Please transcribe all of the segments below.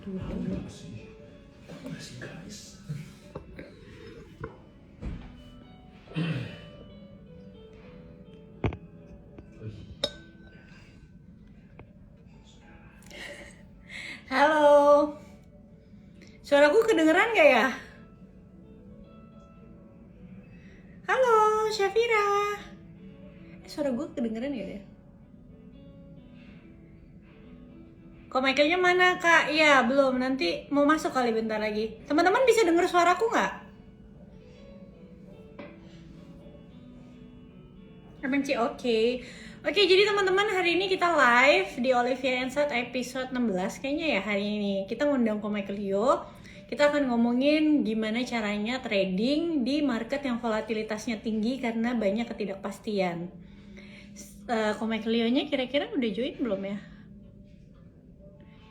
Makasih guys. Halo, suaraku kedengeran gak ya? Halo, Syafira. Suara gue kedengeran gak ya? Kok Michaelnya mana kak? Iya belum, nanti mau masuk kali bentar lagi. Teman-teman bisa denger suaraku nggak? Benci, oke. Oke, jadi teman-teman hari ini kita live di Olivia Insight episode 16 kayaknya ya hari ini. Kita ngundang Ko Michael Yo. Kita akan ngomongin gimana caranya trading di market yang volatilitasnya tinggi karena banyak ketidakpastian. Ko Michael Yo-nya kira-kira udah join belum ya?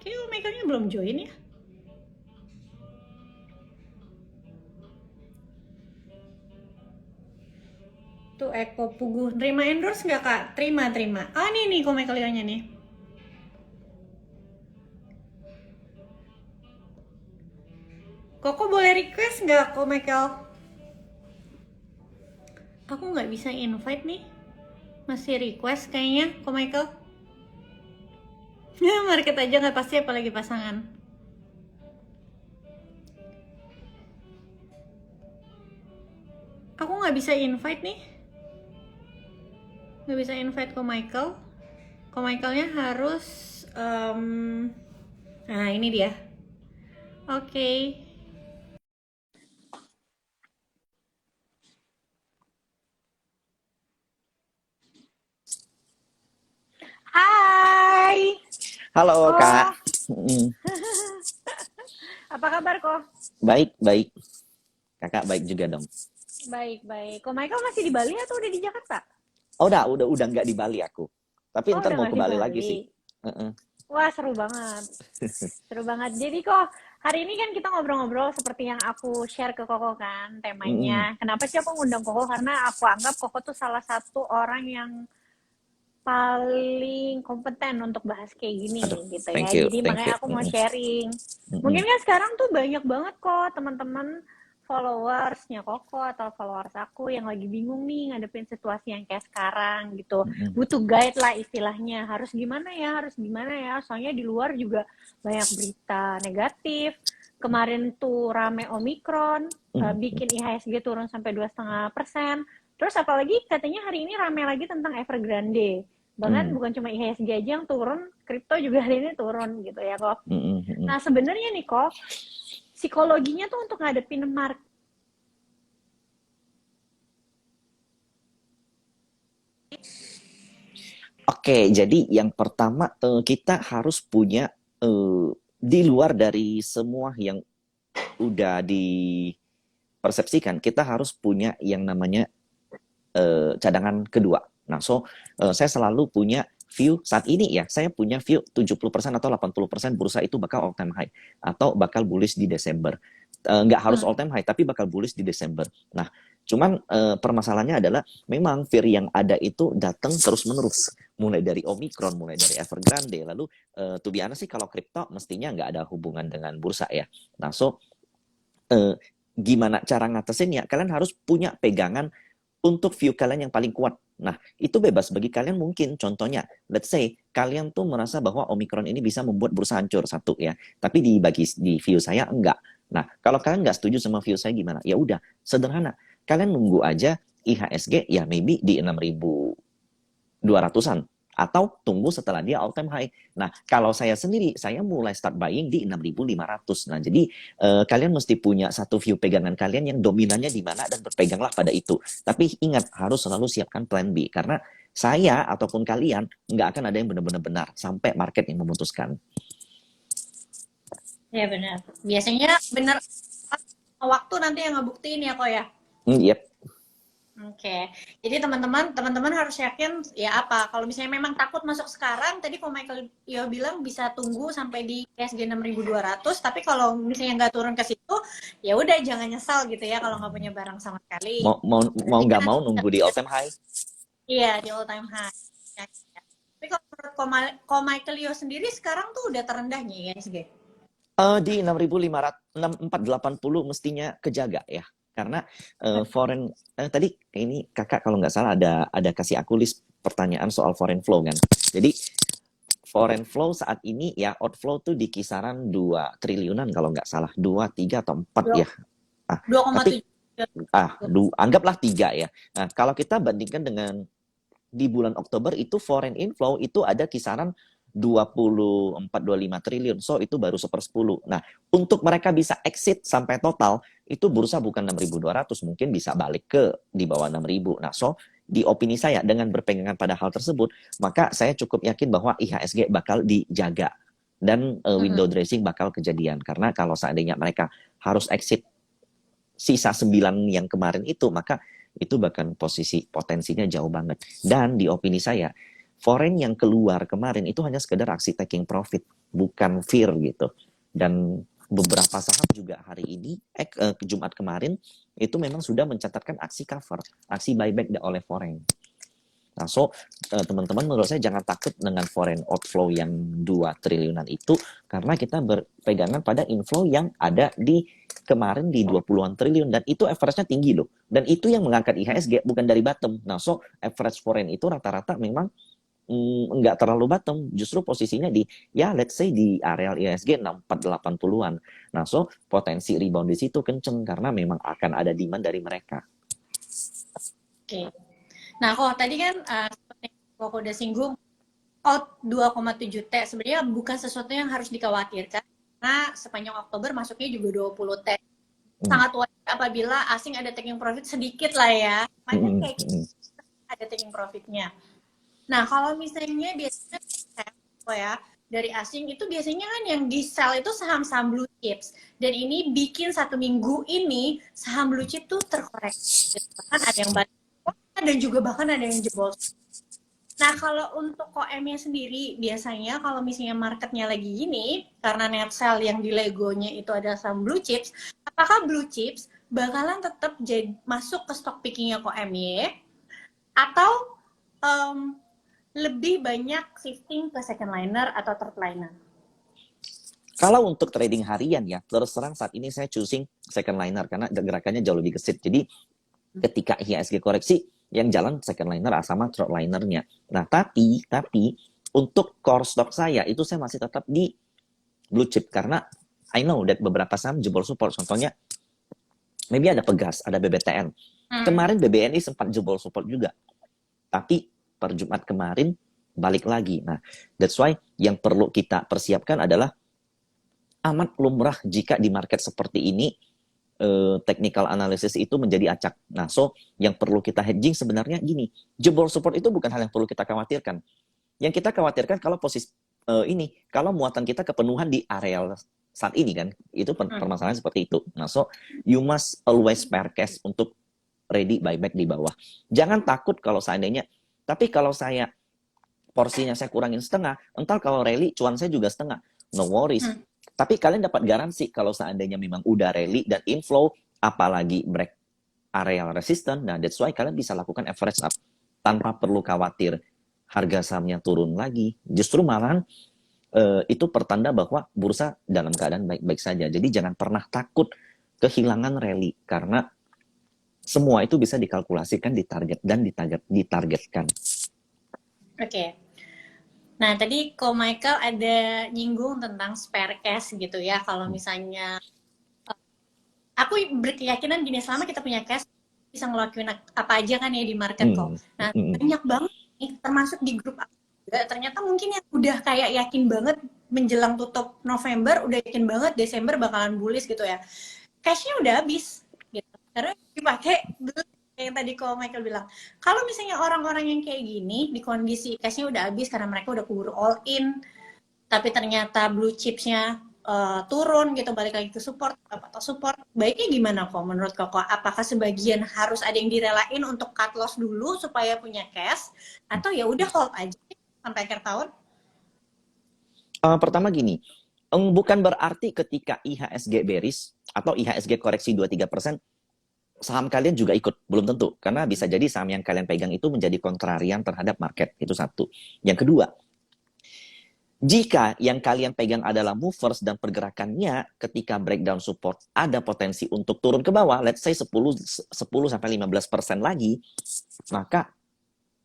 Kayaknya Ko Michael-nya belum join ya. Tuh Eko Pugu, terima endorse nggak kak? Terima. Ah nih Ko Michael Yo-nya nih. Koko boleh request nggak Ko Michael? Aku nggak bisa invite nih. Masih request kayaknya Ko Michael. Ya market aja nggak pasti apalagi pasangan. Aku nggak bisa invite nih. Nggak bisa invite Ko Michael. Ko Michaelnya harus nah ini dia. Oke. Hai. Halo Ko. Kak. Apa kabar Ko? Baik. Kakak baik juga dong. Baik. Ko Michael masih di Bali atau udah di Jakarta? Oh, udah nggak di Bali aku. Tapi ntar Udah mau nggak ke di Bali Bali. lagi sih. Wah, seru banget. Seru banget. Jadi kok hari ini kan kita ngobrol-ngobrol seperti yang aku share ke Koko kan temanya. Kenapa sih aku ngundang Koko? Karena aku anggap Koko tuh salah satu orang yang paling kompeten untuk bahas kayak gini Aduh, gitu thank ya. you. Jadi makanya aku mau sharing. Mungkin kan sekarang tuh banyak banget kok teman-teman followersnya Koko atau followers aku yang lagi bingung nih ngadepin situasi yang kayak sekarang gitu. Butuh guide lah istilahnya. Harus gimana ya? Soalnya di luar juga banyak berita negatif. Kemarin tuh rame Omikron, bikin IHSG turun sampai 2,5%. Terus apalagi katanya hari ini rame lagi tentang Evergrande. Bahkan bukan cuma IHSG aja yang turun, kripto juga hari ini turun gitu ya kok. Nah sebenarnya nih kok, psikologinya tuh untuk ngadepin market. Oke, jadi yang pertama kita harus punya di luar dari semua yang udah dipersepsikan, kita harus punya yang namanya cadangan kedua. Nah, saya selalu punya view saat ini ya, saya punya view 70% atau 80% bursa itu bakal all time high atau bakal bullish di Desember. Nggak harus all time high, tapi bakal bullish di Desember. Nah, cuman permasalahannya adalah memang fear yang ada itu datang terus-menerus. Mulai dari Omicron, mulai dari Evergrande, lalu to be honest sih kalau kripto mestinya nggak ada hubungan dengan bursa ya. Nah, gimana cara ngatasinnya? Kalian harus punya pegangan untuk view kalian yang paling kuat. Nah, itu bebas bagi kalian mungkin. Contohnya, let's say kalian tuh merasa bahwa Omicron ini bisa membuat bursa hancur satu ya. Tapi di view saya enggak. Nah, kalau kalian nggak setuju sama view saya gimana? Ya udah, sederhana. Kalian nunggu aja IHSG ya maybe di 6.200-an atau tunggu setelah dia all time high. Nah, kalau saya sendiri, saya mulai start buying di 6.500. Nah, jadi kalian mesti punya satu view pegangan kalian yang dominannya di mana dan berpeganglah pada itu. Tapi ingat, harus selalu siapkan plan B. Karena saya ataupun kalian nggak akan ada yang benar-benar benar sampai market yang memutuskan. Ya benar. Biasanya benar waktu nanti yang ngebuktiin ya kok ya. Yep. Oke, jadi teman-teman harus yakin ya apa? Kalau misalnya memang takut masuk sekarang, tadi kalau Michael Yo bilang bisa tunggu sampai di IHSG 6.200. Tapi kalau misalnya nggak turun ke situ, ya udah jangan nyesal gitu ya kalau nggak punya barang sama sekali. Mau nggak mau nunggu di all time high. Iya di all time high. Ya. Tapi kalau menurut Ko Michael Yo sendiri sekarang tuh udah terendahnya IHSG. Di 6.480 mestinya kejaga ya. Karena foreign tadi ini Kakak kalau nggak salah ada kasih aku list pertanyaan soal foreign flow kan. Jadi foreign flow saat ini ya outflow tuh di kisaran 2 triliunan kalau nggak salah. 2, 3 atau 4 ya. Tapi 2,7. anggaplah 3 ya. Nah, kalau kita bandingkan dengan di bulan Oktober itu foreign inflow itu ada kisaran 24-25 triliun. So, itu baru 1/10. Nah, untuk mereka bisa exit sampai total, itu bursa bukan 6.200, mungkin bisa balik ke di bawah 6.000. Nah, so, di opini saya, dengan berpegangan pada hal tersebut, maka saya cukup yakin bahwa IHSG bakal dijaga. Dan window dressing bakal kejadian. Karena kalau seandainya mereka harus exit sisa 9 yang kemarin itu, maka itu bahkan potensinya jauh banget. Dan di opini saya, foreign yang keluar kemarin itu hanya sekedar aksi taking profit, bukan fear gitu. Dan beberapa saham juga hari ini, Jumat kemarin, itu memang sudah mencatatkan aksi cover, aksi buyback oleh foreign. Nah, so teman-teman menurut saya jangan takut dengan foreign outflow yang 2 triliunan itu, karena kita berpegangan pada inflow yang ada di kemarin di 20-an triliun, dan itu average-nya tinggi loh. Dan itu yang mengangkat IHSG, bukan dari bottom. Nah, so average foreign itu rata-rata memang nggak terlalu bottom, justru posisinya di, ya let's say di areal IHSG 6480-an. Nah, so potensi rebound di situ kenceng, karena memang akan ada demand dari mereka. Oke. Nah, kok tadi kan seperti yang kok udah singgung, out 2,7T sebenarnya bukan sesuatu yang harus dikhawatirkan, karena sepanjang Oktober masuknya juga 20T. Sangat wajar apabila asing ada taking profit sedikit lah ya. Makanya kayak ada taking profitnya. Nah, kalau misalnya biasanya ya dari asing itu biasanya kan yang di sell itu saham-saham blue chips, dan ini bikin 1 minggu ini saham blue chip tuh terkoreksi. Bahkan ada yang balik dan juga bahkan ada yang jebol. Nah, kalau untuk OM-nya sendiri, biasanya kalau misalnya marketnya lagi gini, karena net sell yang di Legonya itu ada saham blue chips, apakah blue chips bakalan tetap masuk ke stock pickingnya OMY, atau lebih banyak shifting ke second liner atau third liner? Kalau untuk trading harian ya, terus terang saat ini saya choosing second liner karena gerakannya jauh lebih gesit. Jadi ketika IHSG koreksi, yang jalan second liner sama third linernya. Nah, tapi untuk core stock saya itu saya masih tetap di blue chip, karena I know that beberapa saham jebol support. Contohnya maybe ada Pegas, ada BBTN. Kemarin BBNI sempat jebol support juga. Tapi per Jumat kemarin balik lagi. Nah, that's why yang perlu kita persiapkan adalah amat lumrah jika di market seperti ini technical analysis itu menjadi acak. Nah, so yang perlu kita hedging sebenarnya gini, jebol support itu bukan hal yang perlu kita khawatirkan. Yang kita khawatirkan kalau posisi kalau muatan kita kepenuhan di areal saat ini kan, itu permasalahan seperti itu. Nah, so you must always spare cash untuk ready buyback di bawah. Jangan takut kalau seandainya, tapi kalau saya porsinya saya kurangin setengah, entar kalau rally cuan saya juga setengah, no worries. Tapi kalian dapat garansi kalau seandainya memang udah rally dan inflow, apalagi break areal resistance, nah that's why kalian bisa lakukan average up tanpa perlu khawatir harga sahamnya turun lagi. Justru malahan itu pertanda bahwa bursa dalam keadaan baik-baik saja. Jadi jangan pernah takut kehilangan rally, karena semua itu bisa dikalkulasikan, ditarget dan ditargetkan. Oke. Nah, tadi Ko Michael ada nyinggung tentang spare cash gitu ya. Kalau misalnya aku berkeyakinan gini, selama kita punya cash bisa ngelakuin apa aja kan ya di market kok. Nah, banyak banget nih, termasuk di grup aku juga, ternyata mungkin yang udah kayak yakin banget menjelang tutup November, udah yakin banget Desember bakalan bullish gitu ya. Cashnya udah habis gitu. Karena dipakai dulu yang tadi Ko Michael bilang, kalau misalnya orang-orang yang kayak gini di kondisi cashnya udah habis karena mereka udah keburu all in, tapi ternyata blue chipsnya turun gitu, balik lagi ke support atau support, baiknya gimana kok menurut Koko? Apakah sebagian harus ada yang direlain untuk cut loss dulu supaya punya cash, atau ya udah hold aja sampai akhir tahun? Pertama gini, bukan berarti ketika IHSG bearish atau IHSG koreksi 2-3%, saham kalian juga ikut, belum tentu. Karena bisa jadi saham yang kalian pegang itu menjadi kontrarian terhadap market, itu satu. Yang kedua, Jika yang kalian pegang adalah movers dan pergerakannya ketika breakdown support ada potensi untuk turun ke bawah, let's say 10-15% lagi, maka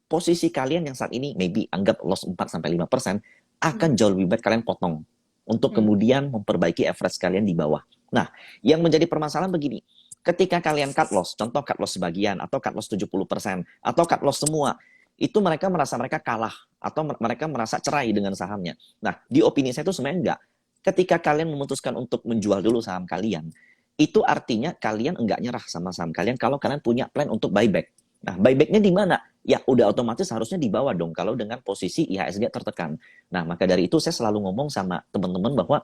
posisi kalian yang saat ini maybe anggap loss 4-5% akan jauh lebih baik kalian potong untuk kemudian memperbaiki average kalian di bawah. Nah, yang menjadi permasalahan begini, ketika kalian cut loss, contoh cut loss sebagian atau cut loss 70% atau cut loss semua, itu mereka merasa mereka kalah atau mereka merasa cerai dengan sahamnya. Nah, di opini saya itu sebenarnya enggak. Ketika kalian memutuskan untuk menjual dulu saham kalian, itu artinya kalian enggak nyerah sama saham kalian kalau kalian punya plan untuk buyback. Nah, buybacknya di mana? Ya, udah otomatis harusnya di bawah dong kalau dengan posisi IHSG tertekan. Nah, maka dari itu saya selalu ngomong sama teman-teman bahwa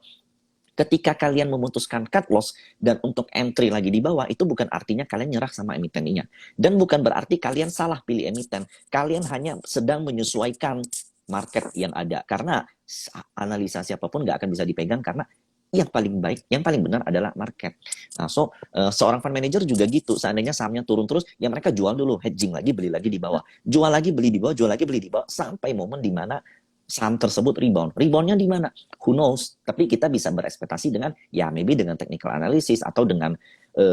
ketika kalian memutuskan cut loss dan untuk entry lagi di bawah, itu bukan artinya kalian nyerah sama emitennya. Dan bukan berarti kalian salah pilih emiten. Kalian hanya sedang menyesuaikan market yang ada. Karena analisa siapapun nggak akan bisa dipegang karena yang paling baik, yang paling benar adalah market. Nah, seorang fund manager juga gitu. Seandainya sahamnya turun terus, ya mereka jual dulu, hedging lagi, beli lagi di bawah. Jual lagi, beli di bawah, jual lagi, beli di bawah. Sampai momen di mana saham tersebut rebound. Reboundnya di mana? Who knows? Tapi kita bisa berekspektasi dengan, ya maybe dengan technical analysis atau dengan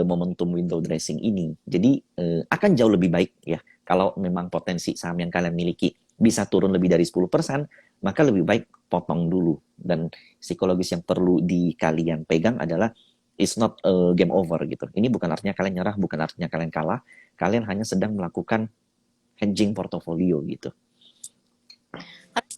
momentum window dressing ini. Jadi akan jauh lebih baik ya kalau memang potensi saham yang kalian miliki bisa turun lebih dari 10%, maka lebih baik potong dulu. Dan psikologis yang perlu di kalian pegang adalah it's not a game over gitu. Ini bukan artinya kalian nyerah, bukan artinya kalian kalah. Kalian hanya sedang melakukan hedging portofolio gitu.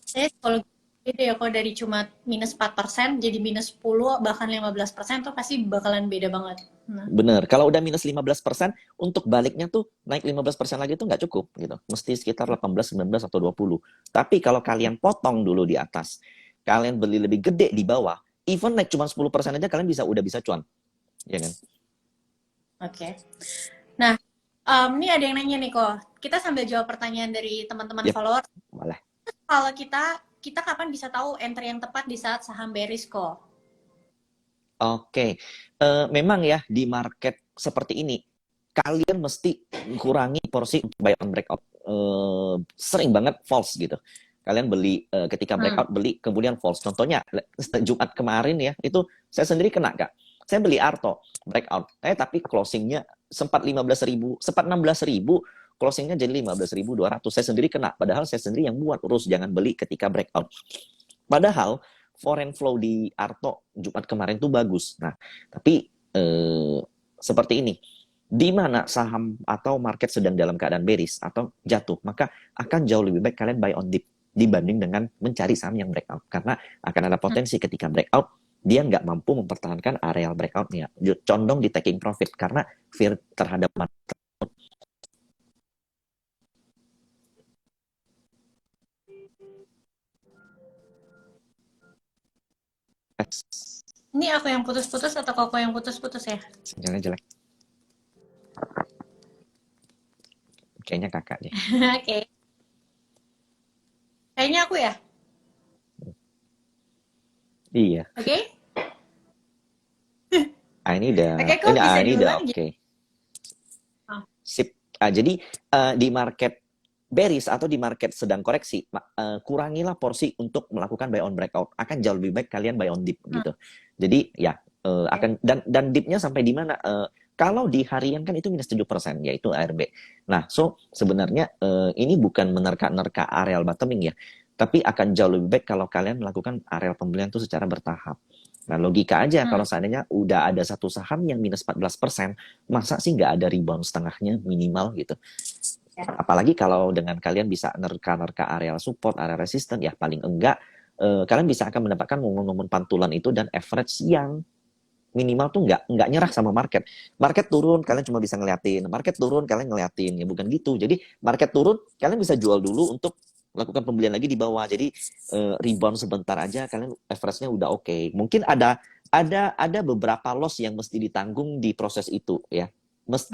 Saya kalau gitu ya, kalau dari cuma minus 4% jadi minus 10 bahkan 15% tuh pasti bakalan beda banget. Nah. Bener, kalau udah minus 15%, untuk baliknya tuh naik 15% lagi tuh nggak cukup gitu. Mesti sekitar 18, 19, atau 20. Tapi kalau kalian potong dulu di atas, kalian beli lebih gede di bawah, even naik cuma 10% aja kalian udah bisa cuan. Ya kan? Oke. Nah, ini ada yang nanya nih kok. Kita sambil jawab pertanyaan dari teman-teman follower. Boleh. Kalau kita kapan bisa tahu entry yang tepat di saat saham bearish kok? Oke. Memang ya di market seperti ini kalian mesti kurangi porsi buy on breakout. Sering banget false gitu. Kalian beli ketika breakout beli kemudian false. Contohnya Jumat kemarin ya, itu saya sendiri kena Kak. Saya beli Arto breakout. Tapi closingnya sempat 15.000, sempat 16.000, closingnya jadi 15.200. Saya sendiri kena, padahal saya sendiri yang buat urus jangan beli ketika breakout. Padahal foreign flow di Arto Jumat kemarin tuh bagus. Nah, tapi seperti ini, di mana saham atau market sedang dalam keadaan bearish atau jatuh, maka akan jauh lebih baik kalian buy on dip dibanding dengan mencari saham yang breakout. Karena akan ada potensi ketika breakout, dia nggak mampu mempertahankan areal breakoutnya. Condong di taking profit karena fear terhadap market. Ini aku yang putus-putus atau koko yang putus-putus ya? Sinyalnya jelek. Kayaknya kakak deh. Oke. Kayaknya aku ya? Iya. Oke? Ini udah. Oke, kok bisa Ini udah diulang? oke. Oh. Sip. Jadi di market bearish atau di market sedang koreksi, kurangilah porsi untuk melakukan buy on breakout. Akan jauh lebih baik kalian buy on dip gitu. Jadi ya akan dan dipnya sampai di mana? Kalau di harian kan itu minus 7%, yaitu ARB. Nah, sebenarnya ini bukan menerka-nerka areal bottoming ya, tapi akan jauh lebih baik kalau kalian melakukan areal pembelian itu secara bertahap. Nah, logika aja kalau seandainya udah ada satu saham yang minus 14%, masa sih nggak ada rebound setengahnya minimal gitu. Apalagi kalau dengan kalian bisa nerka-nerka areal support, area resisten, ya paling enggak kalian bisa akan mendapatkan momen-momen pantulan itu dan average yang minimal tuh nggak nyerah sama market. Market turun, kalian cuma bisa ngeliatin. Market turun, kalian ngeliatin. Ya bukan gitu. Jadi market turun, kalian bisa jual dulu untuk melakukan pembelian lagi di bawah. Jadi rebound sebentar aja, kalian average-nya udah oke. Mungkin ada beberapa loss yang mesti ditanggung di proses itu ya.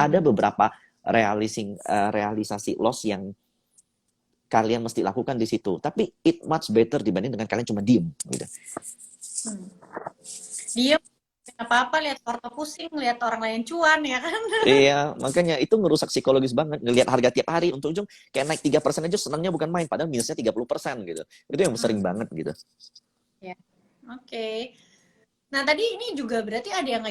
Ada beberapa realisasi loss yang kalian mesti lakukan di situ. Tapi it much better dibanding dengan kalian cuma diem gitu. Diem apa-apa, lihat porto pusing, lihat orang lain cuan ya kan. Iya, makanya itu ngerusak psikologis banget. Ngelihat harga tiap hari, untung-untung kayak naik 3% aja senangnya bukan main, padahal minusnya 30% gitu. Itu yang sering banget gitu. Oke. Nah, tadi ini juga berarti ada yang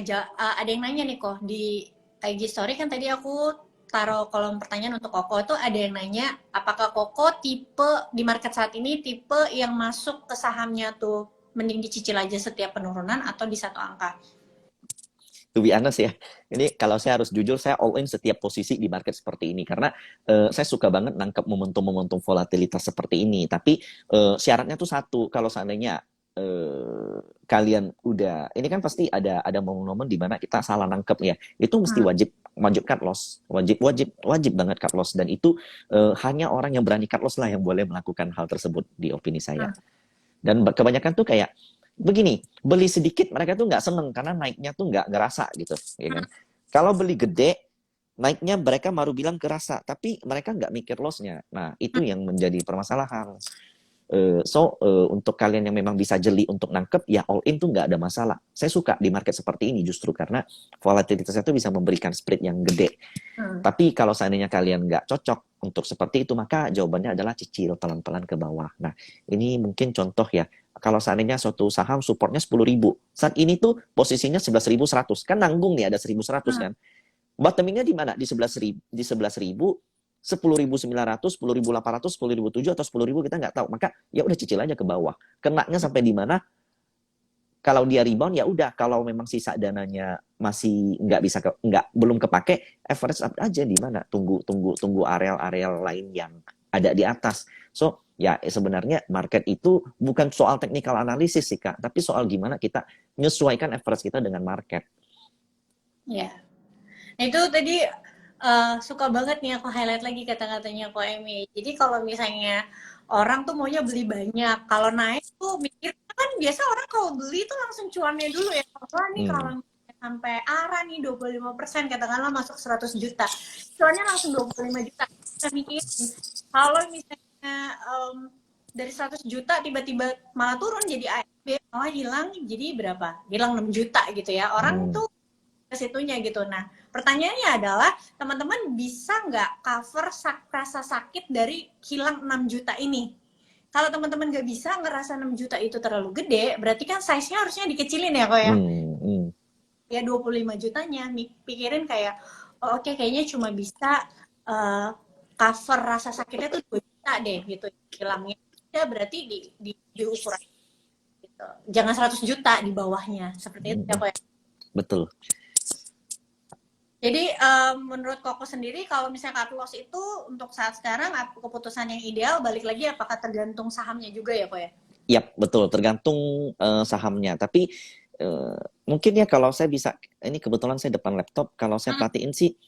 nanya nih kok di IG story kan tadi aku taruh kolom pertanyaan untuk Koko tuh ada yang nanya apakah Koko tipe di market saat ini tipe yang masuk ke sahamnya tuh mending dicicil aja setiap penurunan atau di satu angka? To be honest ya, ini kalau saya harus jujur, saya all in setiap posisi di market seperti ini karena saya suka banget nangkep momentum-momentum volatilitas seperti ini. Tapi syaratnya tuh satu, kalau seandainya kalian udah, ini kan pasti ada momen-momen di mana kita salah nangkep ya, itu mesti wajib cut loss, wajib banget cut loss, dan itu hanya orang yang berani cut loss lah yang boleh melakukan hal tersebut di opini saya. Dan kebanyakan tuh kayak begini, beli sedikit mereka tuh nggak seneng karena naiknya tuh nggak ngerasa gitu, ya kan? Kalau beli gede, naiknya mereka baru bilang kerasa, tapi mereka nggak mikir loss-nya. Nah, itu yang menjadi permasalahan. Untuk kalian yang memang bisa jeli untuk nangkep, ya all in tuh nggak ada masalah. Saya suka di market seperti ini justru karena volatilitasnya tuh bisa memberikan spread yang gede. Tapi kalau seandainya kalian nggak cocok untuk seperti itu, maka jawabannya adalah cicil pelan-pelan ke bawah. Nah, ini mungkin contoh ya. Kalau seandainya suatu saham supportnya 10.000, saat ini tuh posisinya 11.100, kan nanggung nih ada 1.100 kan. Bottomingnya di mana? Di 11.000, 10.900, 10.800, 10.007 atau 10.000 kita nggak tahu. Maka ya udah cicil aja ke bawah. Kenanya sampai di mana? Kalau dia rebound ya udah. Kalau memang sisa dananya masih belum kepake, average up aja di mana? Tunggu areal-areal lain yang ada di atas. So ya sebenarnya market itu bukan soal technical analysis sih Kak, tapi soal gimana kita menyesuaikan average kita dengan market. Ya. Nah, itu tadi suka banget nih aku highlight lagi kata-katanya Ko Emi. Jadi kalau misalnya orang tuh maunya beli banyak, kalau naik tuh mikir kan biasa orang kalau beli tuh langsung cuannya dulu ya. Wah nih kalau sampai ARA nih 25%, katakanlah masuk 100 juta. Cuannya langsung 25 juta. Kita mikirin kalau misalnya dari 100 juta tiba-tiba malah turun jadi ASB, malah hilang jadi berapa? Hilang 6 juta gitu ya. Orang tuh ke situnya gitu. Nah, pertanyaannya adalah teman-teman bisa nggak cover rasa sakit dari hilang 6 juta ini? Kalau teman-teman nggak bisa ngerasa 6 juta itu terlalu gede, berarti kan size-nya harusnya dikecilin ya kok ya? Ya 25 jutanya, pikirin kayak, oh, oke, kayaknya cuma bisa cover rasa sakitnya tuh 2 juta deh gitu. Hilangnya ya berarti di ukuran gitu. Jangan 100 juta di bawahnya, seperti itu ya kok ya? Betul. Jadi menurut Koko sendiri kalau misalnya cut loss itu untuk saat sekarang keputusan yang ideal, balik lagi apakah tergantung sahamnya juga ya Kok ya? Iya, betul, tergantung sahamnya. Tapi mungkin ya kalau saya bisa, ini kebetulan saya depan laptop, kalau saya perhatiin sih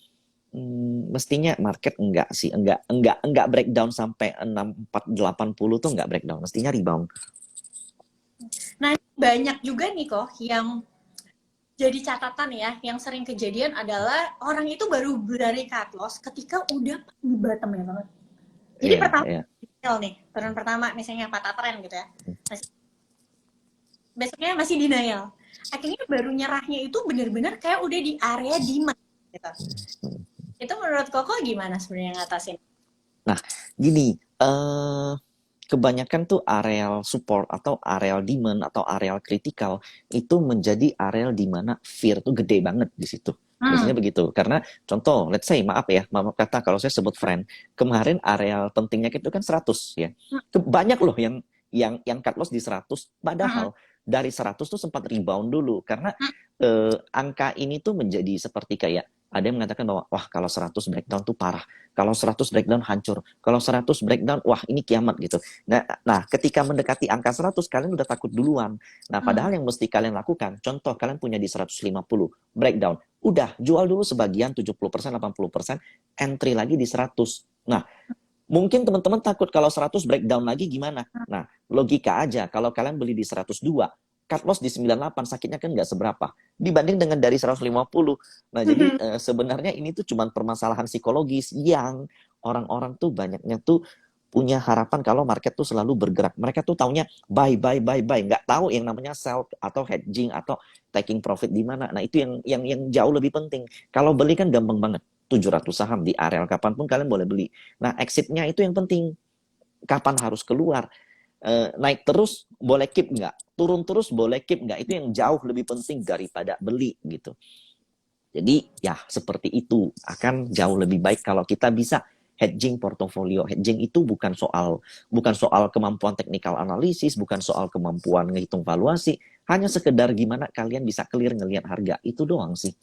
mestinya market enggak sih, enggak breakdown sampai 6480 tuh enggak breakdown, mestinya rebound. Nah, banyak juga nih kok yang jadi catatan ya, yang sering kejadian adalah orang itu baru berani cut loss ketika udah di bottom-nya banget. Jadi pertama nih, turun pertama misalnya patah tren gitu ya. Besoknya masih denial. Akhirnya baru nyerahnya itu benar-benar kayak udah di area demand gitu. Itu menurut Koko gimana sebenarnya ngatasin? Nah, gini, kebanyakan tuh areal support atau areal demand atau areal kritikal itu menjadi areal di mana fear tuh gede banget di situ. Biasanya begitu. Karena contoh, let's say maaf kata kalau saya sebut friend, kemarin areal pentingnya itu kan 100 ya. Banyak loh yang cut loss di 100, padahal dari 100 tuh sempat rebound dulu karena angka ini tuh menjadi seperti kayak ada yang mengatakan bahwa wah kalau 100 breakdown tuh parah, kalau 100 breakdown hancur, kalau 100 breakdown wah ini kiamat gitu. Nah ketika mendekati angka 100 kalian udah takut duluan. Nah padahal yang mesti kalian lakukan, contoh kalian punya di 150 breakdown, udah jual dulu sebagian 70%, 80%, entry lagi di 100. Nah mungkin teman-teman takut kalau 100 breakdown lagi gimana? Nah logika aja, kalau kalian beli di 102, cut loss di 98 sakitnya kan nggak seberapa dibanding dengan dari 150. Nah jadi sebenarnya ini tuh cuma permasalahan psikologis yang orang-orang tuh banyaknya tuh punya harapan kalau market tuh selalu bergerak. Mereka tuh taunya buy, nggak tahu yang namanya sell atau hedging atau taking profit di mana. Nah itu yang jauh lebih penting. Kalau beli kan gampang banget, 700 saham di areal kapanpun kalian boleh beli. Nah exitnya itu yang penting, kapan harus keluar. naik terus boleh keep nggak? Turun terus boleh keep nggak? Itu yang jauh lebih penting daripada beli gitu. Jadi ya seperti itu akan jauh lebih baik kalau kita bisa hedging portofolio. Hedging itu bukan soal kemampuan teknikal analisis, bukan soal kemampuan ngehitung valuasi, hanya sekedar gimana kalian bisa clear ngelihat harga. Itu doang sih.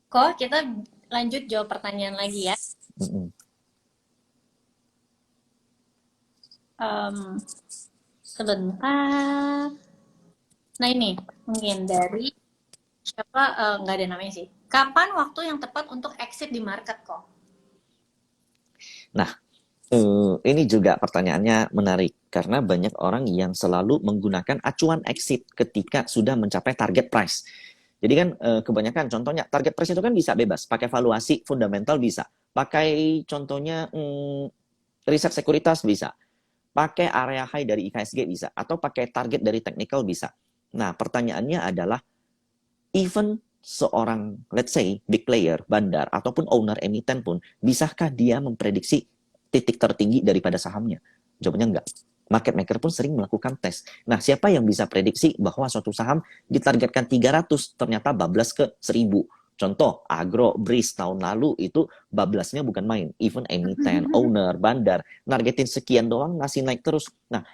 Kok kita lanjut jawab pertanyaan lagi ya. Mm-mm. Sebentar. Nah ini mungkin dari siapa, nggak ada namanya sih. Kapan waktu yang tepat untuk exit di market kok? Nah, ini juga pertanyaannya menarik karena banyak orang yang selalu menggunakan acuan exit ketika sudah mencapai target price. Jadi kan kebanyakan contohnya target price itu kan bisa bebas, pakai valuasi fundamental bisa, pakai contohnya riset sekuritas bisa, pakai area high dari IKSG bisa, atau pakai target dari technical bisa. Nah, pertanyaannya adalah even seorang let's say big player, bandar ataupun owner emiten pun bisakah dia memprediksi titik tertinggi daripada sahamnya? Jawabannya enggak. Market maker pun sering melakukan tes. Nah, siapa yang bisa prediksi bahwa suatu saham ditargetkan 300 ternyata bablas ke 1000? Contoh, Agro, BRIS tahun lalu itu bablasnya bukan main. Even emiten, owner, bandar, nargetin sekian doang ngasih naik terus. Nah,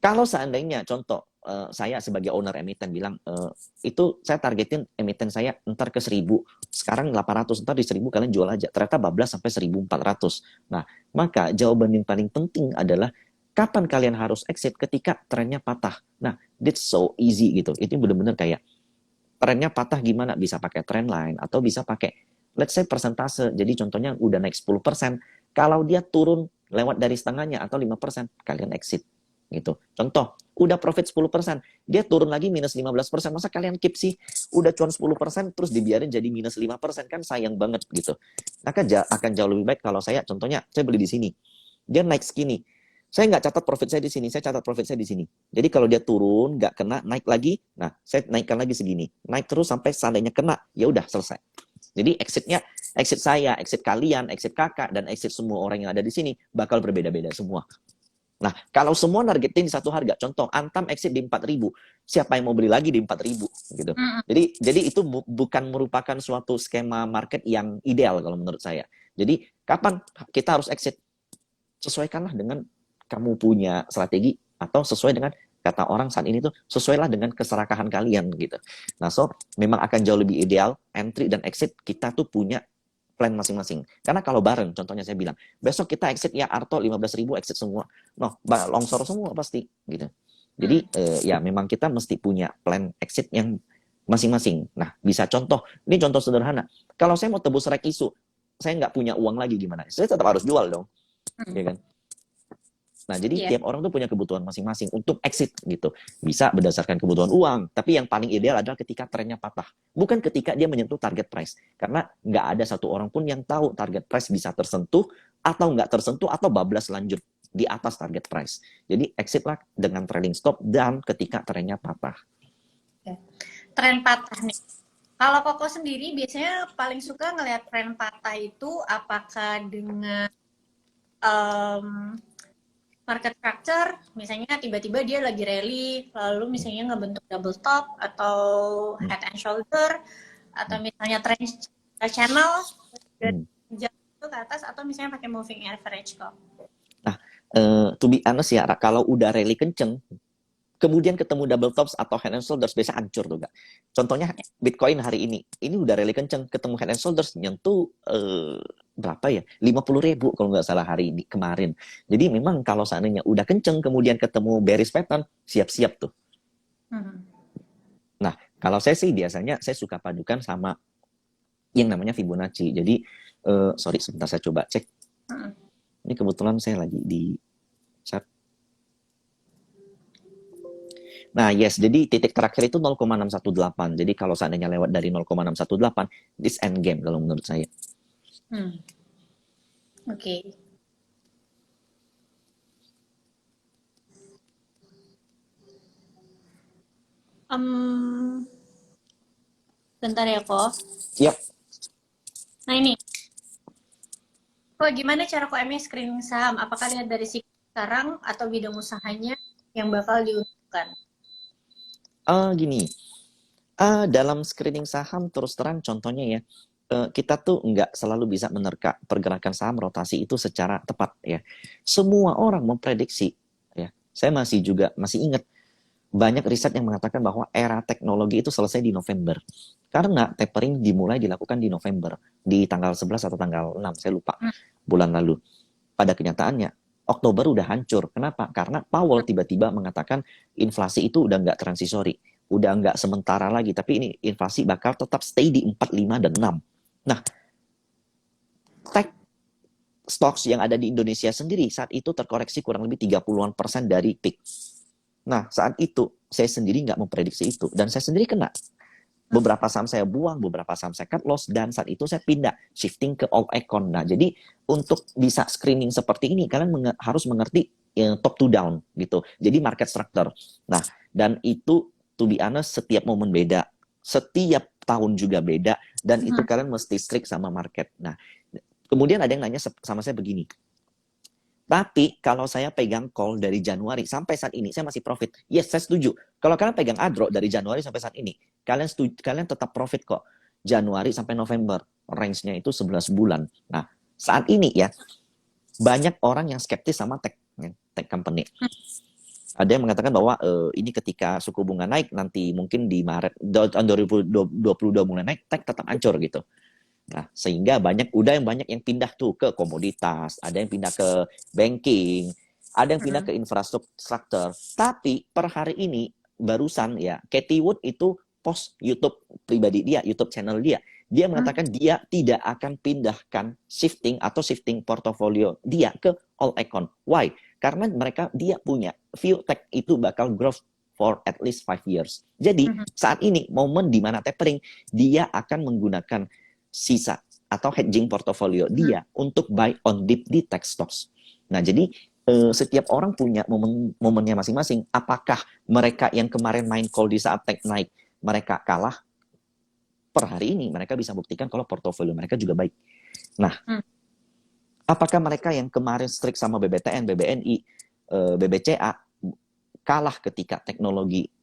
kalau seandainya contoh saya sebagai owner emiten bilang itu saya targetin emiten saya ntar ke 1000, sekarang 800, ntar di 1000 kalian jual aja. Ternyata bablas sampai 1400. Nah, maka jawaban yang paling penting adalah kapan kalian harus exit ketika trennya patah. Nah, that's so easy gitu. Itu benar-benar kayak trennya patah gimana? Bisa pakai trend line atau bisa pakai let's say persentase. Jadi contohnya udah naik 10%, kalau dia turun lewat dari setengahnya atau 5%, kalian exit gitu. Contoh, udah profit 10%, dia turun lagi minus 15%, masa kalian keep sih? Udah cuan 10% terus dibiarin jadi minus 5%, kan sayang banget gitu. Maka akan jauh lebih baik kalau saya, contohnya, saya beli di sini. Dia naik segini. Saya nggak catat profit saya di sini, saya catat profit saya di sini. Jadi kalau dia turun, nggak kena, naik lagi, nah saya naikkan lagi segini. Naik terus sampai seandainya kena, ya udah selesai. Jadi exit saya, exit kalian, exit kakak, dan exit semua orang yang ada di sini bakal berbeda-beda semua. Nah, kalau semua nargetin di satu harga, contoh Antam exit di 4.000, siapa yang mau beli lagi di 4.000 gitu. Jadi itu bukan merupakan suatu skema market yang ideal kalau menurut saya. Jadi kapan kita harus exit? Sesuaikanlah dengan kamu punya strategi atau sesuai dengan kata orang saat ini tuh sesuailah dengan keserakahan kalian gitu. Nah, so memang akan jauh lebih ideal entry dan exit kita tuh punya plan masing-masing. Karena kalau bareng, contohnya saya bilang, besok kita exit ya Arto 15.000 exit semua. No, longsor semua pasti gitu. Jadi ya memang kita mesti punya plan exit yang masing-masing. Nah, bisa contoh, ini contoh sederhana. Kalau saya mau tebus rek isu, saya nggak punya uang lagi gimana? Saya tetap harus jual dong. Ya kan? Nah, jadi tiap orang tuh punya kebutuhan masing-masing untuk exit gitu. Bisa berdasarkan kebutuhan uang, tapi yang paling ideal adalah ketika trennya patah. Bukan ketika dia menyentuh target price. Karena nggak ada satu orang pun yang tahu target price bisa tersentuh atau nggak tersentuh atau bablas lanjut di atas target price. Jadi exitlah dengan trailing stop dan ketika trennya patah. Tren patah nih. Kalau Koko sendiri biasanya paling suka ngelihat tren patah itu apakah dengan market structure, misalnya tiba-tiba dia lagi rally, lalu misalnya ngebentuk double top atau head and shoulder, atau misalnya trend channel jatuh ke atas, atau misalnya pakai moving average kok. Nah, to be honest ya, kalau udah rally kenceng, kemudian ketemu double tops atau head and shoulders biasa hancur tuh, Kak. Contohnya Bitcoin hari ini udah rally kenceng, ketemu head and shoulders nyentuh berapa ya? 50.000 kalau nggak salah hari ini kemarin. Jadi memang kalau seandainya udah kenceng kemudian ketemu bearish pattern, siap-siap tuh. Nah, kalau saya sih biasanya saya suka padukan sama yang namanya Fibonacci. Jadi sorry sebentar saya coba cek. Ini kebetulan saya lagi di chat. Nah, yes, jadi titik terakhir itu 0,618. Jadi kalau seandainya lewat dari 0,618, this end game kalau menurut saya. Oke. Bentar ya, kok. Yep. Nah ini, kok gimana cara kok screening saham? Apakah lihat dari sekarang atau bidang usahanya yang bakal diuntukkan? Gini, dalam screening saham terus terang contohnya ya, kita tuh nggak selalu bisa menerka pergerakan saham rotasi itu secara tepat ya. Semua orang memprediksi ya. Saya masih ingat banyak riset yang mengatakan bahwa era teknologi itu selesai di November. Karena tapering dimulai dilakukan di November, di tanggal 11 atau tanggal 6, saya lupa, bulan lalu. Pada kenyataannya, Oktober udah hancur. Kenapa? Karena Powell tiba-tiba mengatakan inflasi itu udah nggak transisori, udah nggak sementara lagi, tapi ini inflasi bakal tetap stay di 4, 5, dan 6. Nah, tech stocks yang ada di Indonesia sendiri saat itu terkoreksi kurang lebih 30-an% dari peak. Nah, saat itu saya sendiri nggak memprediksi itu dan saya sendiri kena. Beberapa saham saya buang, beberapa saham saya cut loss, dan saat itu saya pindah, shifting ke all econ. Nah, jadi untuk bisa screening seperti ini, kalian harus mengerti top to down gitu. Jadi market structure. Nah, dan itu to be honest setiap momen beda, setiap tahun juga beda, dan itu kalian mesti strict sama market. Nah, kemudian ada yang nanya sama saya begini, tapi kalau saya pegang call dari Januari sampai saat ini, saya masih profit. Yes, saya setuju. Kalau kalian pegang ADRO dari Januari sampai saat ini, kalian tetap profit kok. Januari sampai November, range-nya itu 11 bulan. Nah, saat ini ya, banyak orang yang skeptis sama tech company. Ada yang mengatakan bahwa ini ketika suku bunga naik, nanti mungkin di Maret tahun 2022 mulai naik, tech tetap hancur gitu. Nah, sehingga banyak yang pindah tuh ke komoditas, ada yang pindah ke banking, ada yang pindah ke infrastruktur. Tapi per hari ini barusan ya, Katie Wood itu post YouTube pribadi dia, YouTube channel dia. Dia mengatakan dia tidak akan pindahkan shifting portofolio dia ke all econ. Why? Karena dia punya view tech itu bakal growth for at least 5 years. Jadi, saat ini momen di mana tapering, dia akan menggunakan sisa atau hedging portofolio dia untuk buy on dip di tech stocks. Nah, jadi setiap orang punya momennya masing-masing. Apakah mereka yang kemarin main call di saat tech naik, mereka kalah? Per hari ini mereka bisa buktikan kalau portofolio mereka juga baik. Nah, apakah mereka yang kemarin strict sama BBTN, BBNI, BBCA kalah ketika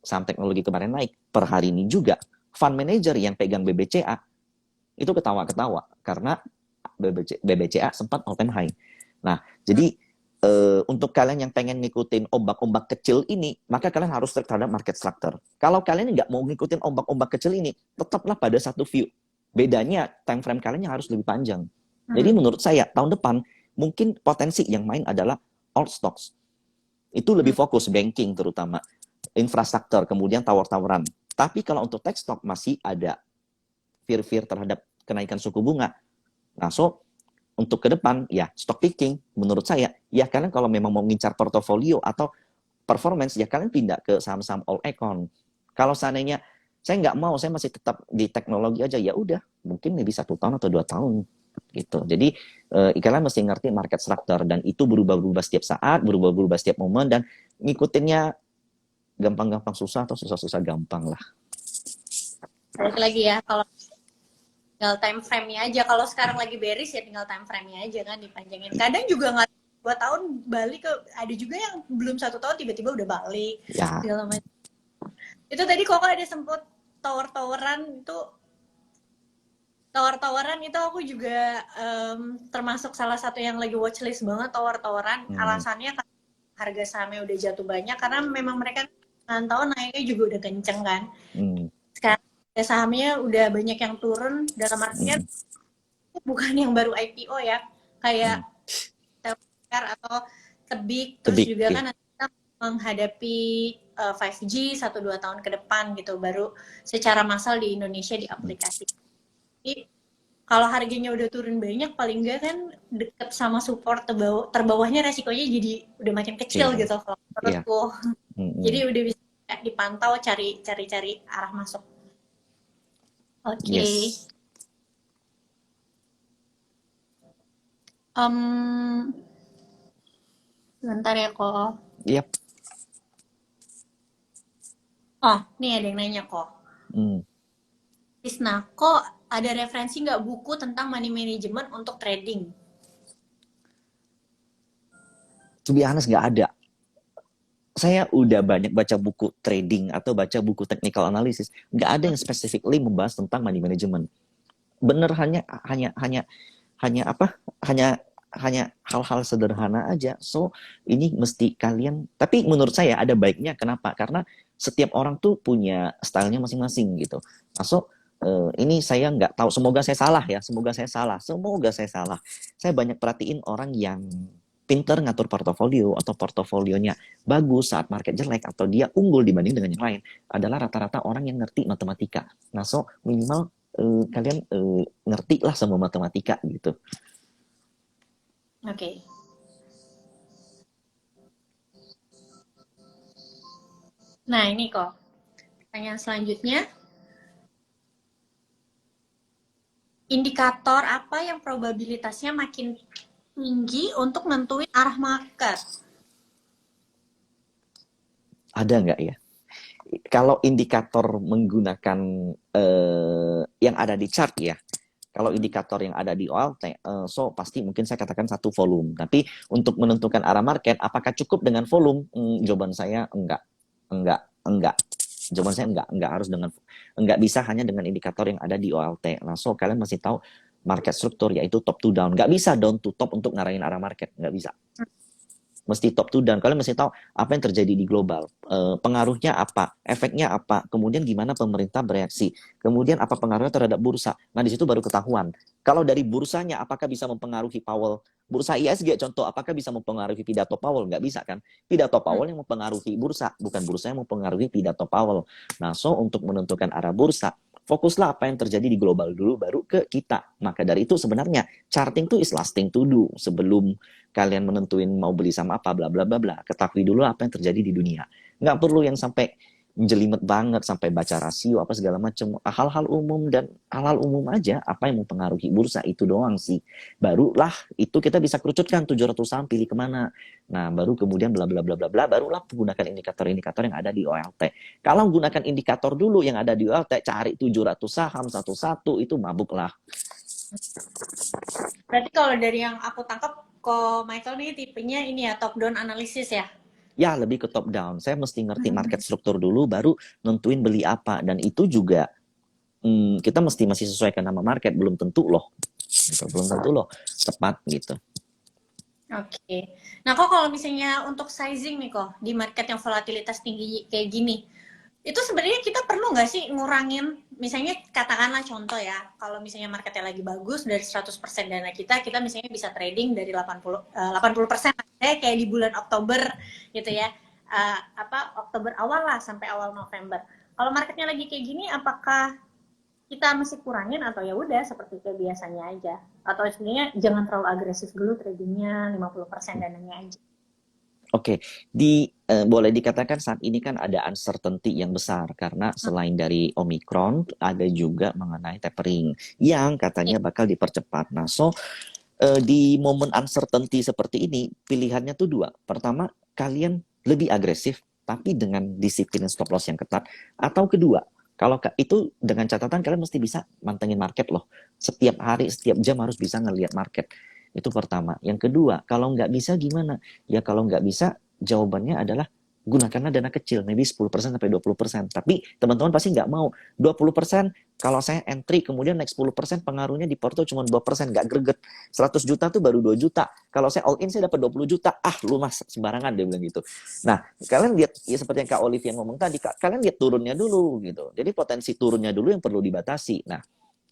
saham teknologi kemarin naik? Per hari ini juga fund manager yang pegang BBCA itu ketawa-ketawa karena BBCA sempat all time high. Nah, jadi untuk kalian yang pengen ngikutin ombak-ombak kecil ini, maka kalian harus terhadap market structure. Kalau kalian nggak mau ngikutin ombak-ombak kecil ini, tetaplah pada satu view. Bedanya time frame kalian harus lebih panjang. Jadi menurut saya tahun depan mungkin potensi yang main adalah alt stocks. Itu lebih fokus banking terutama, infrastruktur, kemudian tower-toweran. Tapi kalau untuk tech stock masih ada fear terhadap kenaikan suku bunga. Nah, so untuk ke depan ya stock picking menurut saya ya kalian kalau memang mau ngincar portofolio atau performance ya kalian pindah ke saham-saham all econ. Kalau seandainya saya nggak mau, saya masih tetap di teknologi aja, ya udah mungkin lebih 1 tahun atau 2 tahun gitu. Jadi kalian mesti ngerti market structure dan itu berubah-ubah setiap saat, berubah-ubah setiap momen, dan ngikutinnya gampang-gampang susah atau susah-susah gampang lah. Balik lagi ya, kalau tinggal time frame-nya aja. Kalau sekarang lagi bearish ya tinggal time frame-nya aja kan dipanjangin. Kadang juga nggak 2 tahun balik ke, ada juga yang belum 1 tahun tiba-tiba udah balik. Ya. Segala macam. Itu tadi kok ada sempet tower-toweran itu aku juga termasuk salah satu yang lagi watchlist banget tower-toweran. Alasannya harga sahamnya udah jatuh banyak karena memang mereka tahun naiknya juga udah kenceng kan. Sekarang sahamnya udah banyak yang turun, dalam artian bukan yang baru IPO ya, kayak Telkomsel atau Tebik, terus juga kan kita menghadapi 5G 1-2 tahun ke depan gitu, baru secara massal di Indonesia di aplikasi. Jadi kalau harganya udah turun banyak, paling enggak kan deket sama support terbawahnya resikonya jadi udah makin kecil gitu kalau menurutku. Jadi udah bisa dipantau, cari arah masuk. Oke. Yes. Bentar ya kok. Yep. Oh, nih ada yang nanya kok. Tisna, kok ada referensi nggak buku tentang money management untuk trading? To be honest, nggak ada. Saya udah banyak baca buku trading atau baca buku technical analysis, nggak ada yang specifically membahas tentang money management. Bener hanya apa? Hanya hal-hal sederhana aja. So, ini mesti kalian, tapi menurut saya ada baiknya. Kenapa? Karena setiap orang tuh punya stylenya masing-masing gitu. Nah, so, ini saya nggak tahu, semoga saya salah ya, semoga saya salah. Saya banyak perhatiin orang yang pinter ngatur portofolio atau portofolionya bagus saat market jelek atau dia unggul dibanding dengan yang lain adalah rata-rata orang yang ngerti matematika. Nah, so minimal kalian ngerti lah sama matematika gitu. Oke. Nah, ini kok. Pertanyaan selanjutnya. Indikator apa yang probabilitasnya makin tinggi untuk nentuin arah market? Ada nggak ya? Kalau indikator menggunakan yang ada di chart ya, kalau indikator yang ada di OLT, so pasti mungkin saya katakan satu volume. Tapi untuk menentukan arah market, apakah cukup dengan volume? Jawaban saya enggak. Jawaban saya enggak harus enggak bisa hanya dengan indikator yang ada di OLT. Nah, so kalian masih tahu market struktur yaitu top to down. Enggak bisa down to top untuk ngarahin arah market, enggak bisa. Mesti top to down. Kalian mesti tahu apa yang terjadi di global, pengaruhnya apa, efeknya apa, kemudian gimana pemerintah bereaksi, kemudian apa pengaruhnya terhadap bursa. Nah, di situ baru ketahuan. Kalau dari bursanya, apakah bisa mempengaruhi Powell? Bursa ISG contoh, apakah bisa mempengaruhi pidato Powell? Nggak bisa kan? Pidato Powell yang mempengaruhi bursa, bukan bursa yang mempengaruhi pidato Powell. Nah, so untuk menentukan arah bursa, fokuslah apa yang terjadi di global dulu, baru ke kita. Maka dari itu sebenarnya charting itu is last thing to do. Sebelum kalian menentuin mau beli sama apa, bla bla bla bla. Ketahui dulu apa yang terjadi di dunia. Nggak perlu yang sampai jelimet banget, sampai baca rasio, apa segala macam. Hal-hal umum dan hal-hal umum aja, apa yang mempengaruhi bursa, itu doang sih. Barulah itu kita bisa kerucutkan 700 saham, pilih kemana. Nah, baru kemudian bla bla bla bla bla, barulah menggunakan indikator-indikator yang ada di OLT. Kalau gunakan indikator dulu yang ada di OLT, cari 700 saham satu-satu, itu mabuk lah. Berarti kalau dari yang aku tangkap, kok Michael nih tipenya ini ya, top down analysis ya? Ya, lebih ke top down. Saya mesti ngerti market struktur dulu, baru nentuin beli apa. Dan itu juga kita masih sesuaikan nama market, belum tentu loh. Gitu, belum tentu loh tepat gitu. Oke. Nah, kok kalau misalnya untuk sizing nih kok, di market yang volatilitas tinggi kayak gini, itu sebenarnya kita perlu nggak sih ngurangin, misalnya katakanlah contoh ya, kalau misalnya marketnya lagi bagus, dari 100% dana kita misalnya bisa trading dari 80%, kayak di bulan Oktober gitu ya, Oktober awal lah sampai awal November. Kalau marketnya lagi kayak gini, apakah kita mesti kurangin atau ya udah seperti kayak biasanya aja? Atau sebenarnya jangan terlalu agresif dulu tradingnya, 50% dananya aja? Oke, boleh dikatakan saat ini kan ada uncertainty yang besar karena selain dari Omicron ada juga mengenai tapering yang katanya bakal dipercepat. Nah, so di momen uncertainty seperti ini pilihannya tuh dua. Pertama, kalian lebih agresif tapi dengan disiplin stop loss yang ketat. Atau kedua, kalau itu dengan catatan kalian mesti bisa mantengin market loh. Setiap hari, setiap jam harus bisa ngelihat market. Itu pertama. Yang kedua, kalau nggak bisa gimana? Ya kalau nggak bisa, jawabannya adalah gunakanlah dana kecil, maybe 10% sampai 20%. Tapi teman-teman pasti nggak mau. 20%, kalau saya entry, kemudian naik 10%, pengaruhnya di porto cuma 2%, nggak greget. 100 juta tuh baru 2 juta. Kalau saya all in, saya dapat 20 juta. Ah, lu mas, sembarangan, dia bilang gitu. Nah, kalian lihat, ya seperti yang Kak Olivia ngomong tadi, kalian lihat turunnya dulu, gitu. Jadi potensi turunnya dulu yang perlu dibatasi. Nah,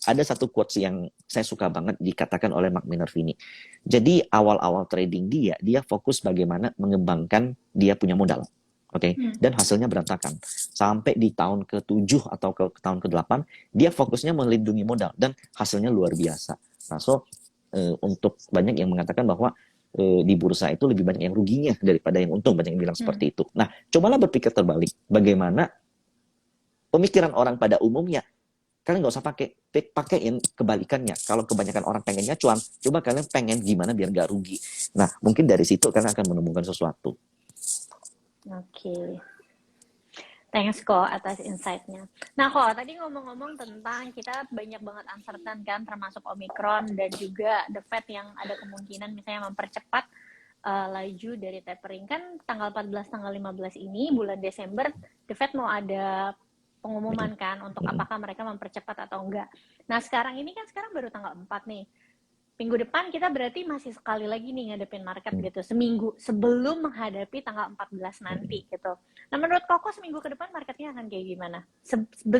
ada satu quotes yang saya suka banget dikatakan oleh Mark Minervini. Jadi awal-awal trading dia fokus bagaimana mengembangkan dia punya modal. Oke, dan hasilnya berantakan. Sampai di tahun ke-7 atau ke tahun ke-8, dia fokusnya melindungi modal dan hasilnya luar biasa. Nah, so untuk banyak yang mengatakan bahwa di bursa itu lebih banyak yang ruginya daripada yang untung, banyak yang bilang seperti itu. Nah, cobalah berpikir terbalik. Bagaimana pemikiran orang pada umumnya? Kalian nggak usah pakein kebalikannya. Kalau kebanyakan orang pengennya cuan, coba kalian pengen gimana biar nggak rugi. Nah, mungkin dari situ kalian akan menemukan sesuatu. Oke. Thanks kok atas insight-nya. Nah kok tadi ngomong-ngomong tentang kita banyak banget uncertain kan, termasuk Omicron dan juga The Fed yang ada kemungkinan misalnya mempercepat laju dari tapering. Kan tanggal 14, tanggal 15 ini, bulan Desember, The Fed mau ada pengumuman kan untuk apakah mereka mempercepat atau enggak. Nah sekarang ini kan sekarang baru tanggal 4 nih. Minggu depan kita berarti masih sekali lagi nih ngadepin market gitu. Seminggu sebelum menghadapi tanggal 14 nanti gitu. Nah menurut Koko seminggu ke depan marketnya akan kayak gimana?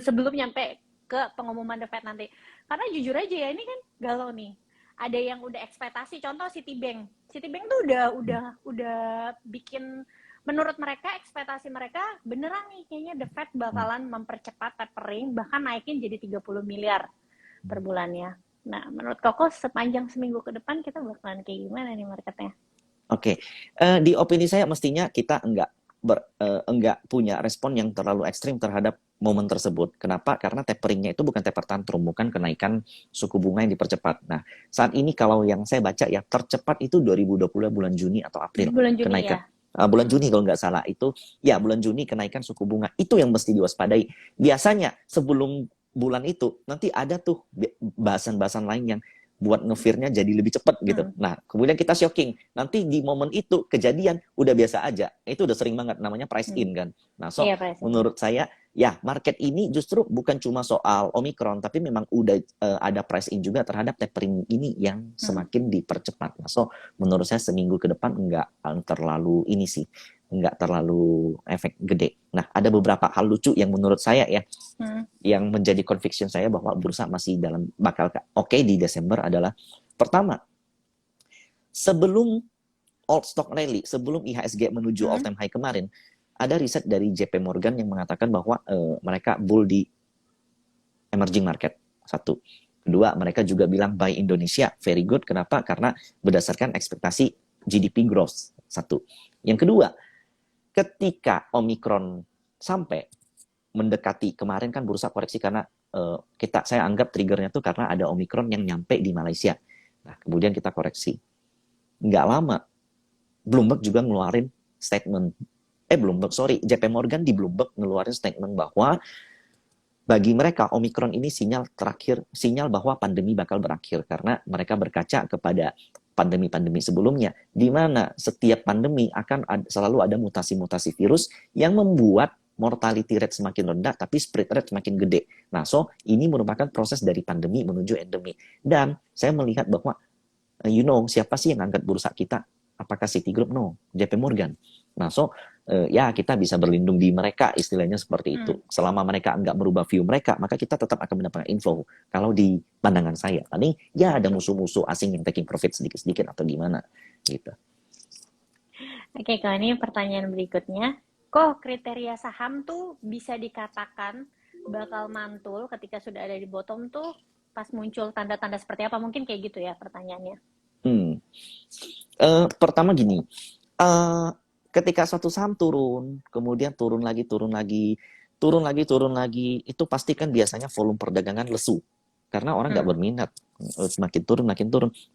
Sebelum nyampe ke pengumuman The Fed nanti. Karena jujur aja ya ini kan galau nih. Ada yang udah ekspektasi, contoh Citibank. Citibank tuh udah bikin, menurut mereka ekspektasi mereka beneran nih kayaknya The Fed bakalan mempercepat tapering bahkan naikin jadi 30 miliar per bulannya. Nah, menurut Koko sepanjang seminggu ke depan kita bakalan kayak gimana nih marketnya? Oke, di opini saya mestinya kita enggak punya respon yang terlalu ekstrim terhadap momen tersebut. Kenapa? Karena taperingnya itu bukan taper tantrum, bukan kenaikan suku bunga yang dipercepat. Nah, saat ini kalau yang saya baca ya tercepat itu 2020 bulan Juni atau April. Bulan Juni kenaikan. ya? Bulan Juni kalau nggak salah itu, ya bulan Juni kenaikan suku bunga. Itu yang mesti diwaspadai. Biasanya sebelum bulan itu nanti ada tuh bahasan-bahasan lain yang buat ngefirnya jadi lebih cepat gitu. Nah, kemudian kita shocking. Nanti di momen itu kejadian udah biasa aja. Itu udah sering banget namanya price in kan. Nah, so Iya, menurut saya ya market ini justru bukan cuma soal Omicron tapi memang udah ada price in juga terhadap tapering ini yang semakin dipercepat. Nah, so menurut saya seminggu ke depan enggak terlalu ini sih. Enggak terlalu efek gede. Nah, ada beberapa hal lucu yang menurut saya ya, yang menjadi conviction saya bahwa bursa masih bakal oke di Desember adalah, pertama, sebelum old stock rally, sebelum IHSG menuju all time high kemarin, ada riset dari JP Morgan yang mengatakan bahwa mereka bull di emerging market. Satu. Kedua, mereka juga bilang buy Indonesia, very good. Kenapa? Karena berdasarkan ekspektasi GDP growth. Satu. Yang kedua, ketika Omicron sampai mendekati, kemarin kan bursa koreksi karena saya anggap triggernya tuh karena ada Omicron yang nyampe di Malaysia. Nah, kemudian kita koreksi. Nggak lama, Bloomberg juga ngeluarin statement. JP Morgan di Bloomberg ngeluarin statement bahwa bagi mereka Omicron ini sinyal bahwa pandemi bakal berakhir karena mereka berkaca kepada pandemi-pandemi sebelumnya, di mana setiap pandemi akan selalu ada mutasi-mutasi virus yang membuat mortality rate semakin rendah, tapi spread rate semakin gede. Nah, so ini merupakan proses dari pandemi menuju endemi. Dan saya melihat bahwa, siapa sih yang angkat bursa kita? Apakah Citigroup? No, JP Morgan. Nah, so ya kita bisa berlindung di mereka, istilahnya seperti itu. Selama mereka nggak merubah view mereka, maka kita tetap akan mendapatkan info. Kalau di pandangan saya, paling ya ada musuh-musuh asing yang taking profit sedikit-sedikit atau gimana, gitu. Oke, kalau ini pertanyaan berikutnya, kok kriteria saham tuh bisa dikatakan bakal mantul ketika sudah ada di bottom tuh pas muncul tanda-tanda seperti apa? Mungkin kayak gitu ya pertanyaannya. Pertama gini, ketika suatu saham turun, kemudian turun lagi, itu pasti kan biasanya volume perdagangan lesu. Karena orang nggak berminat, makin turun.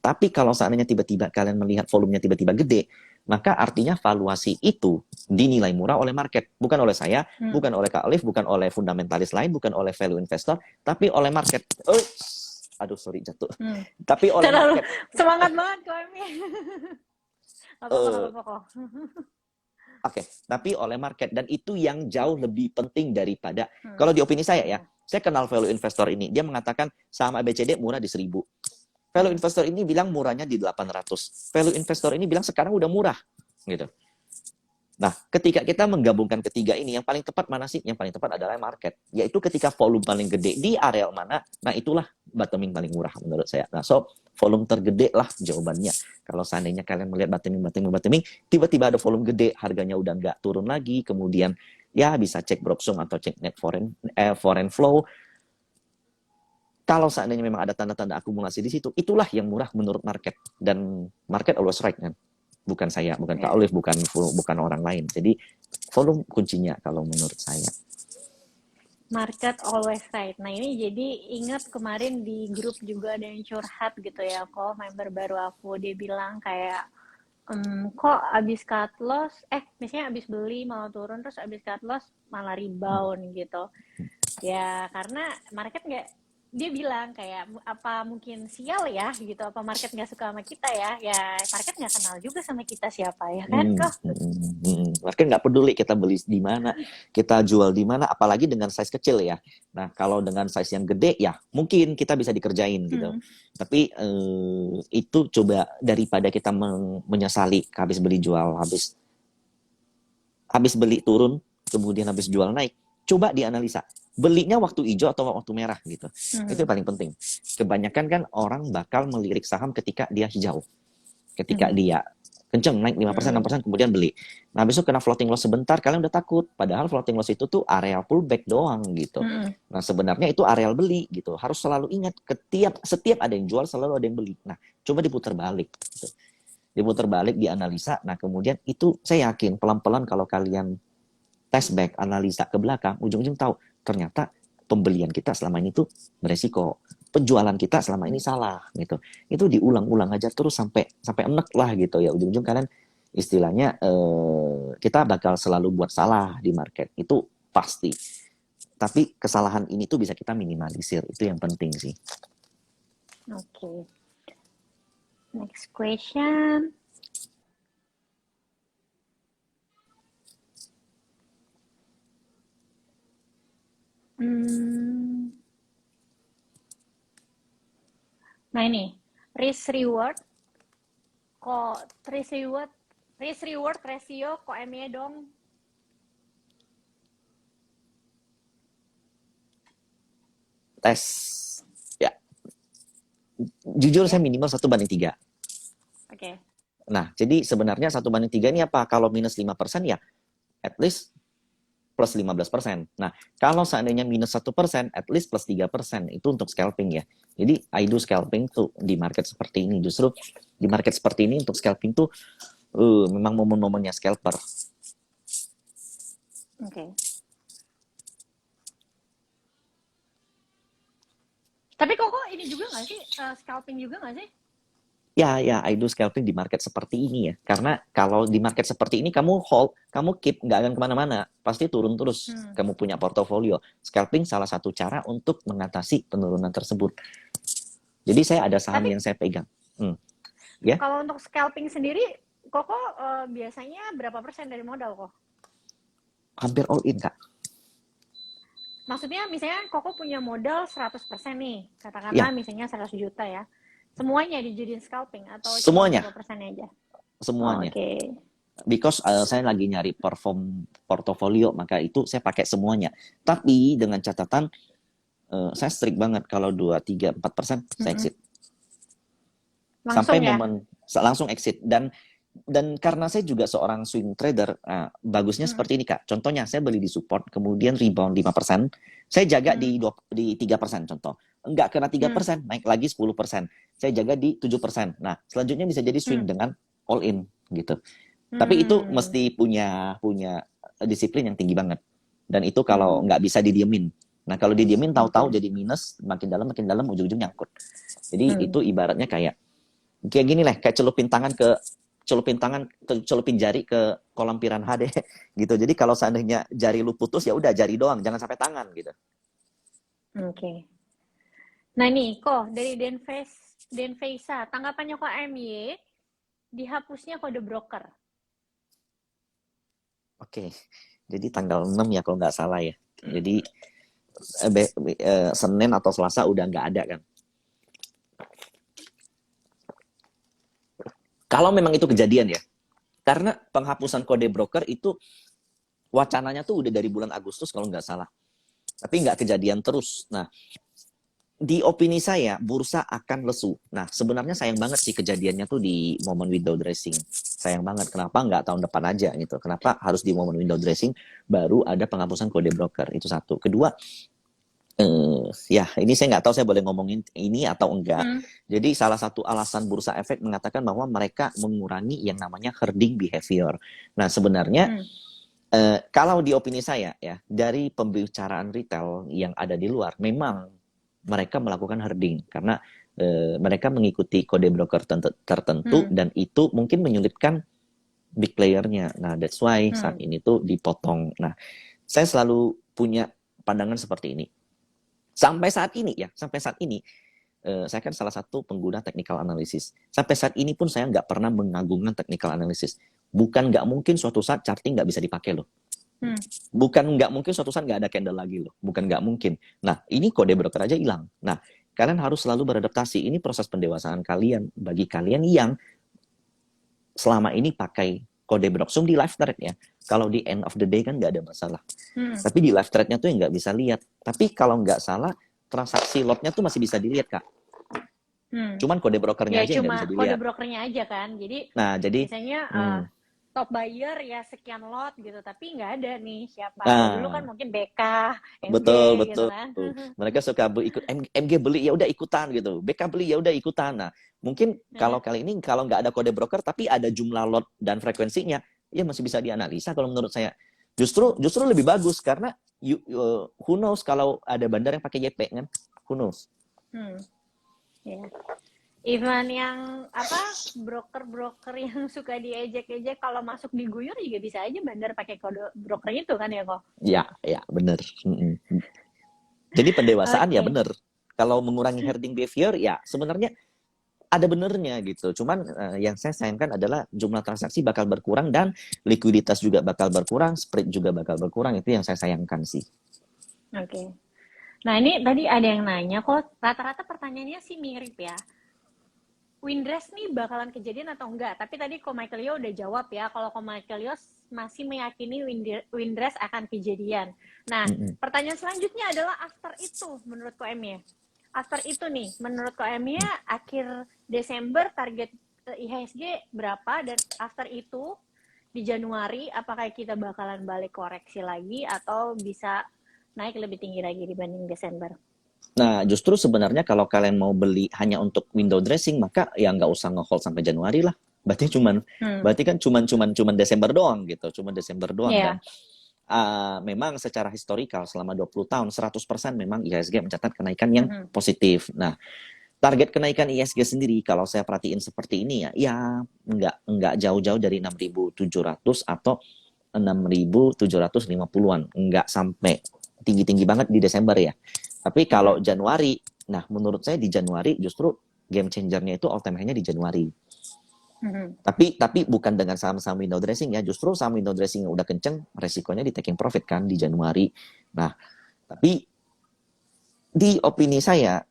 Tapi kalau seandainya tiba-tiba kalian melihat volumenya tiba-tiba gede, maka artinya valuasi itu dinilai murah oleh market. Bukan oleh saya, bukan oleh Kak Olive, bukan oleh fundamentalis lain, bukan oleh value investor, tapi oleh market. Aduh, sorry jatuh. Tapi oleh market. Semangat banget kok Emi. Apa-apa kok. Oke, tapi oleh market. Dan itu yang jauh lebih penting daripada, kalau di opini saya ya, saya kenal value investor ini. Dia mengatakan saham ABCD murah di 1.000. Value investor ini bilang murahnya di 800. Value investor ini bilang sekarang udah murah. Gitu. Nah, ketika kita menggabungkan ketiga ini, yang paling tepat mana sih? Yang paling tepat adalah market. Yaitu ketika volume paling gede di area mana, nah itulah bottoming paling murah menurut saya. Nah, so volume tergede lah jawabannya. Kalau seandainya kalian melihat bottoming, tiba-tiba ada volume gede, harganya udah nggak turun lagi, kemudian ya bisa cek Bropsung atau cek net foreign flow. Kalau seandainya memang ada tanda-tanda akumulasi di situ, itulah yang murah menurut market. Dan market always right kan. Bukan saya, bukan Kak Olive, bukan orang lain. Jadi volume kuncinya kalau menurut saya. Market always right. Nah ini jadi ingat kemarin di grup juga ada yang curhat gitu ya, kok member baru aku, dia bilang kayak kok abis cut loss, misalnya abis beli malah turun, terus abis cut loss malah rebound gitu. Ya karena market dia bilang kayak apa mungkin sial ya gitu, apa market nggak suka sama kita ya, market nggak kenal juga sama kita siapa ya kan kok. Market nggak peduli kita beli di mana, kita jual di mana, apalagi dengan size kecil ya. Nah kalau dengan size yang gede ya mungkin kita bisa dikerjain gitu. Tapi itu coba daripada kita menyesali habis beli jual, habis beli turun, kemudian habis jual naik, coba dianalisa. Belinya waktu hijau atau waktu merah gitu. Itu yang paling penting. Kebanyakan kan orang bakal melirik saham ketika dia hijau. Ketika dia kenceng naik 5%, 6% kemudian beli. Nah, besok kena floating loss sebentar, kalian udah takut. Padahal floating loss itu tuh area pullback doang gitu. Nah, sebenarnya itu area beli gitu. Harus selalu ingat setiap ada yang jual selalu ada yang beli. Nah, coba diputar balik gitu. Diputar balik, dianalisa. Nah, kemudian itu saya yakin pelan-pelan kalau kalian test back, analisa ke belakang, ujung-ujung tahu ternyata pembelian kita selama ini tuh beresiko, penjualan kita selama ini salah gitu. Itu diulang-ulang aja terus sampai enek lah gitu ya. Ujung-ujung kalian istilahnya kita bakal selalu buat salah di market, itu pasti. Tapi kesalahan ini tuh bisa kita minimalisir, itu yang penting sih. Oke. Next question. Nah ini, risk reward ratio kok ME dong. Tes. Ya. Jujur saya minimal 1/3. Oke. Nah, jadi sebenarnya 1/3 ini apa? Kalau minus 5% ya at least plus 15%. Nah, kalau seandainya minus 1%, at least plus 3%. Itu untuk scalping ya. Jadi, I do scalping tuh di market seperti ini. Justru di market seperti ini untuk scalping tuh memang momen-momennya scalper. Oke. Tapi kok ini juga nggak sih? Scalping juga nggak sih? Ya, I do scalping di market seperti ini ya. Karena kalau di market seperti ini kamu hold, kamu keep, nggak akan kemana-mana. Pasti turun terus. Kamu punya portofolio. Scalping salah satu cara untuk mengatasi penurunan tersebut. Jadi saya ada saham yang saya pegang. Ya? Kalau untuk scalping sendiri, Koko biasanya berapa persen dari modal kok? Hampir all in, Kak. Maksudnya misalnya Koko punya modal 100% nih. Katakanlah misalnya 100 juta ya. Semuanya dijadiin scalping atau semuanya cuma 5% aja? Semuanya. Oke. Because saya lagi nyari perform portofolio, maka itu saya pakai semuanya. Tapi dengan catatan saya strict banget kalau 2, 3, 4% saya exit. Sampai momen langsung exit. Dan karena saya juga seorang swing trader, bagusnya seperti ini Kak. Contohnya saya beli di support, kemudian rebound 5%, saya jaga di 3% contoh. Enggak kena 3%, naik lagi 10%. Saya jaga di 7%. Nah, selanjutnya bisa jadi swing dengan all in gitu. Tapi itu mesti punya disiplin yang tinggi banget. Dan itu kalau nggak bisa didiemin. Nah, kalau didiemin tahu-tahu jadi minus, makin dalam ujung-ujung nyangkut. Jadi itu ibaratnya kayak gini lah, kayak celupin jari ke kolam piranha deh gitu. Jadi kalau seandainya jari lu putus ya udah jari doang, jangan sampai tangan gitu. Oke. Nah nih kok dari Denvesa, tanggapannya kok MY dihapusnya kode broker. Oke. Jadi tanggal 6 ya kalau nggak salah ya. Jadi Senin atau Selasa udah nggak ada kan. Kalau memang itu kejadian ya. Karena penghapusan kode broker itu wacananya tuh udah dari bulan Agustus kalau nggak salah. Tapi nggak kejadian terus. Nah, di opini saya, bursa akan lesu. Nah, sebenarnya sayang banget sih kejadiannya tuh di momen window dressing. Sayang banget. Kenapa nggak tahun depan aja gitu? Kenapa harus di momen window dressing baru ada penghapusan kode broker? Itu satu. Kedua, ya ini saya nggak tahu saya boleh ngomongin ini atau enggak. Jadi salah satu alasan Bursa Efek mengatakan bahwa mereka mengurangi yang namanya herding behavior. Nah, sebenarnya kalau di opini saya ya, dari pembicaraan retail yang ada di luar, memang mereka melakukan herding karena mereka mengikuti kode broker tertentu dan itu mungkin menyulitkan big player-nya. Nah, that's why saat ini tuh dipotong. Nah, saya selalu punya pandangan seperti ini. Sampai saat ini ya, sampai saat ini saya kan salah satu pengguna technical analysis. Sampai saat ini pun saya nggak pernah mengagungkan technical analysis. Bukan nggak mungkin suatu saat charting nggak bisa dipakai loh. Bukan nggak mungkin suatu saat nggak ada candle lagi loh. Bukan nggak mungkin. Nah, ini kode broker aja hilang. Nah, kalian harus selalu beradaptasi. Ini proses pendewasaan kalian. Bagi kalian yang selama ini pakai kode broker di live trade ya. Kalau di end of the day kan nggak ada masalah. Tapi di live trade-nya tuh yang nggak bisa lihat. Tapi kalau nggak salah, transaksi lotnya tuh masih bisa dilihat, Kak. Cuman kode brokernya Ya aja yang cuma nggak bisa kode dilihat. brokernya aja kan. Jadi Nah, jadi biasanya top buyer ya sekian lot gitu, tapi nggak ada nih siapa. Nah. Dulu kan mungkin BK, MG betul. gitu kan. Mereka suka ikut MG beli ya udah ikutan gitu. BK beli ya udah ikutan. Nah, mungkin kalau kali ini kalau nggak ada kode broker tapi ada jumlah lot dan frekuensinya, ya masih bisa dianalisa kalau menurut saya. Justru lebih bagus karena who knows kalau ada bandar yang pakai YP kan? Who knows? Ya. Even yang broker yang suka diejek-ejek kalau masuk diguyur juga bisa aja bandar pakai kode broker itu kan ya kok? Ya benar. Jadi pendewasaan ya Oke. benar. Kalau mengurangi herding behavior ya sebenarnya ada benernya gitu. Cuman yang saya sayangkan adalah jumlah transaksi bakal berkurang dan likuiditas juga bakal berkurang, spread juga bakal berkurang. Itu yang saya sayangkan sih. Oke. Nah ini tadi ada yang nanya kok rata-rata pertanyaannya sih mirip ya. Windrest nih bakalan kejadian atau enggak? Tapi tadi Ko Michael Yo udah jawab ya, kalau Ko Michael Yo masih meyakini Windrest akan kejadian. Nah, pertanyaan selanjutnya adalah after itu, menurut Ko Em ya. After itu nih, menurut Ko Em ya, akhir Desember target IHSG berapa? Dan after itu, di Januari, apakah kita bakalan balik koreksi lagi atau bisa naik lebih tinggi lagi dibanding Desember? Nah, justru sebenarnya kalau kalian mau beli hanya untuk window dressing, maka ya nggak usah nge-hold sampai Januari lah. Berarti kan cuman Desember doang gitu, cuma Desember doang. Dan memang secara historikal selama 20 tahun 100% memang IHSG mencatat kenaikan yang positif. Nah, target kenaikan IHSG sendiri kalau saya perhatiin seperti ini ya nggak jauh-jauh dari 6.700 atau 6.750-an, nggak sampai tinggi-tinggi banget di Desember ya. Tapi kalau Januari, nah menurut saya di Januari justru game changernya itu all time high-nya di Januari. Tapi bukan dengan saham-saham window dressing ya, justru saham window dressing yang udah kenceng, resikonya di taking profit kan di Januari. Nah, tapi di opini saya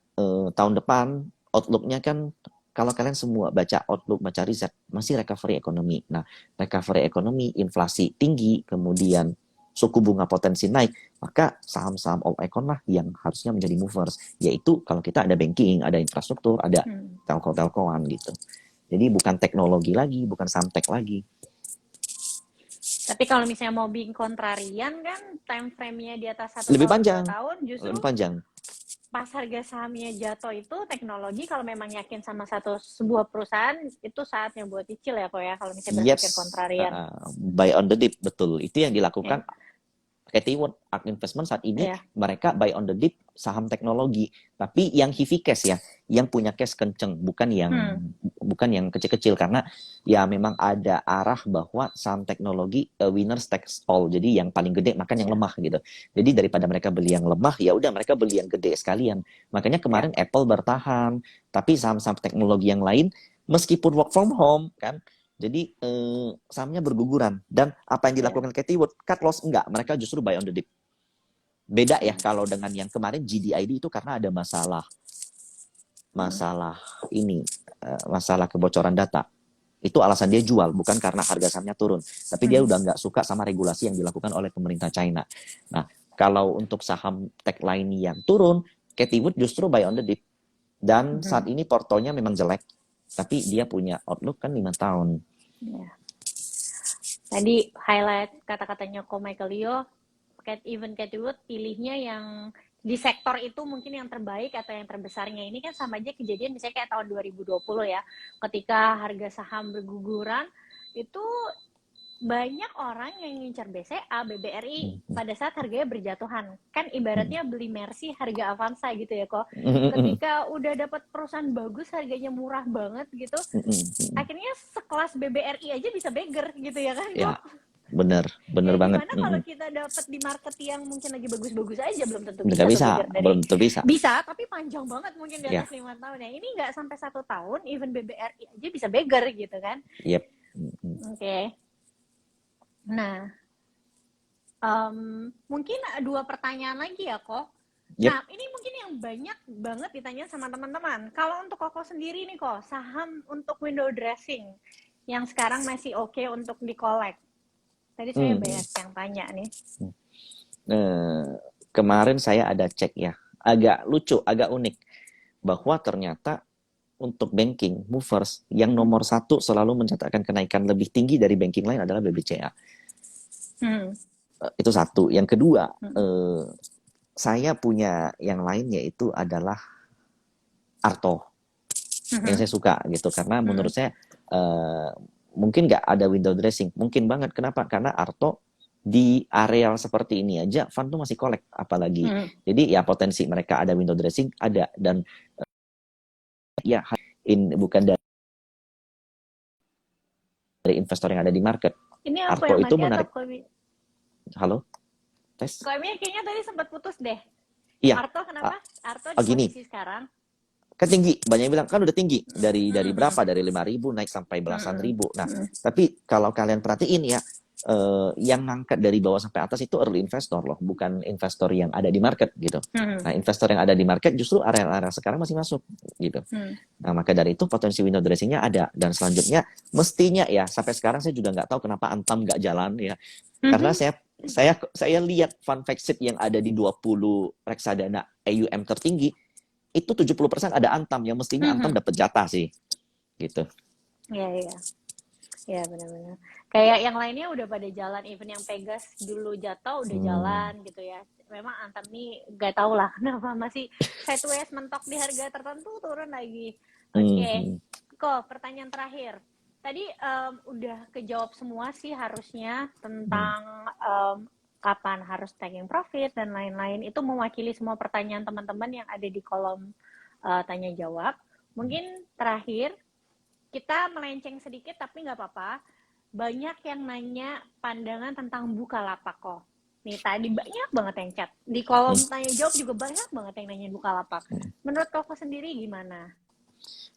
tahun depan outlook-nya kan kalau kalian semua baca outlook, baca riset, masih recovery ekonomi. Nah, recovery ekonomi, inflasi tinggi, kemudian suku bunga potensi naik, maka saham-saham all econ lah yang harusnya menjadi movers. Yaitu kalau kita ada banking, ada infrastruktur, ada telco-telcoan gitu. Jadi bukan teknologi lagi, bukan saham tech lagi. Tapi kalau misalnya mau being kontrarian kan time frame-nya di atas 1 lebih tahun, panjang. 2 tahun justru lebih panjang. Pas harga sahamnya jatuh itu teknologi kalau memang yakin sama sebuah perusahaan itu saatnya buat cicil ya kok ya kalau misalnya berpikir kontrarian. Buy on the dip, betul. Itu yang dilakukan Cathie Wood, ARK Investment saat ini mereka buy on the dip saham teknologi, tapi yang heavy cash ya, yang punya cash kenceng, bukan yang kecil-kecil karena ya memang ada arah bahwa saham teknologi winners takes all. Jadi yang paling gede makan yang lemah gitu. Jadi daripada mereka beli yang lemah, ya udah mereka beli yang gede sekalian. Makanya kemarin Apple bertahan, tapi saham-saham teknologi yang lain meskipun work from home kan, jadi sahamnya berguguran. Dan apa yang dilakukan Cathie Wood, cut loss enggak, mereka justru buy on the dip. Beda ya kalau dengan yang kemarin GDID itu karena ada masalah masalah kebocoran data. Itu alasan dia jual, bukan karena harga sahamnya turun. Tapi dia udah nggak suka sama regulasi yang dilakukan oleh pemerintah China. Nah, kalau untuk saham tech lain yang turun, Cathie Wood justru buy on the dip. Dan saat ini portonya memang jelek, tapi dia punya outlook kan 5 tahun. Ya. Tadi highlight kata-katanya Ko Michael Yo, Cathie Wood pilihnya yang di sektor itu mungkin yang terbaik atau yang terbesarnya. Ini kan sama aja kejadian misalnya kayak tahun 2020 ya, ketika harga saham berguguran itu banyak orang yang ngincar BCA, BBRI pada saat harganya berjatuhan. Kan ibaratnya beli Mercy harga Avanza gitu ya kok. Ketika udah dapat perusahaan bagus harganya murah banget gitu, akhirnya sekelas BBRI aja bisa beggar gitu ya kan? bener Ya banget. gimana kalau kita dapat di market yang mungkin lagi bagus-bagus aja, belum tentu bisa Nggak tuh bisa, belajar dari. belum tentu bisa. Bisa, tapi panjang banget mungkin di Ya, atas 5 tahun ya. Ini nggak sampai 1 tahun, even BBRI aja bisa beggar gitu kan. yep. Oke. Nah, mungkin 2 pertanyaan lagi ya, Kok. Yep. Nah, ini mungkin yang banyak banget ditanya sama teman-teman. Kalau untuk Koko sendiri nih, Kok, saham untuk window dressing yang sekarang masih oke untuk di-collect. Tadi saya banyak yang tanya nih. Kemarin saya ada cek ya, agak lucu, agak unik, bahwa ternyata untuk banking movers yang nomor 1 selalu mencatatkan kenaikan lebih tinggi dari banking lain adalah BBCA. Itu satu. Yang kedua, saya punya yang lain, yaitu adalah Arto, yang saya suka gitu, karena menurut saya mungkin nggak ada window dressing, mungkin banget. Kenapa? Karena Arto di areal seperti ini aja fund tuh masih collect, apalagi. Jadi ya potensi mereka ada window dressing ada, dan ya bukan dari investor yang ada di market. Ini aku Arto yang itu mati menarik. atau Komi? Halo, tes. Komi kayaknya tadi sempat putus deh. Iya. Arto kenapa? Arto di gini. posisi sekarang Kan tinggi, banyak yang bilang kan udah tinggi dari berapa, dari 5.000 naik sampai belasan ribu. Nah, tapi kalau kalian perhatiin ya, yang ngangkat dari bawah sampai atas itu early investor loh, bukan investor yang ada di market gitu. Nah, investor yang ada di market justru area-area sekarang masih masuk gitu. Nah, maka dari itu potensi window dressing-nya ada. Dan selanjutnya mestinya ya, sampai sekarang saya juga nggak tahu kenapa Antam nggak jalan ya, karena saya lihat fund flagship yang ada di 20 reksadana AUM tertinggi itu 70% ada Antam, yang mestinya Antam dapat jatah sih gitu. Iya. Ya benar-benar. Kayak yang lainnya udah pada jalan, even yang Pegas dulu jatuh udah jalan gitu ya. Memang Antam nih gak tau lah kenapa masih sideways, mentok di harga tertentu turun lagi. Oke. Kok pertanyaan terakhir. Tadi udah kejawab semua sih harusnya tentang kapan harus taking profit dan lain-lain. Itu mewakili semua pertanyaan teman-teman yang ada di kolom tanya jawab. Mungkin terakhir kita melenceng sedikit tapi nggak apa-apa. Banyak yang nanya pandangan tentang Bukalapak kok. Nih tadi banyak banget yang chat. Di kolom tanya jawab juga banyak banget yang nanya Bukalapak. Menurut Koko sendiri gimana?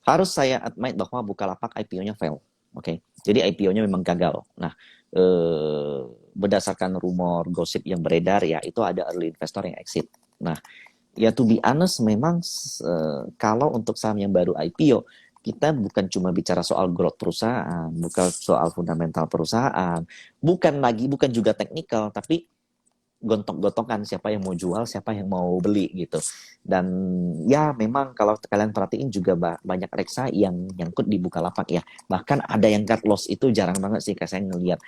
Harus saya admit bahwa Bukalapak IPO-nya fail. Oke. Jadi IPO-nya memang gagal. Nah, berdasarkan rumor gosip yang beredar ya, itu ada early investor yang exit. Nah, ya to be honest memang kalau untuk saham yang baru IPO, kita bukan cuma bicara soal growth perusahaan, bukan soal fundamental perusahaan, bukan juga teknikal, tapi gontok-gontokan siapa yang mau jual, siapa yang mau beli gitu. Dan ya memang kalau kalian perhatiin juga banyak reksa yang nyangkut di Bukalapak ya. Bahkan ada yang cut loss, itu jarang banget sih saya ngelihat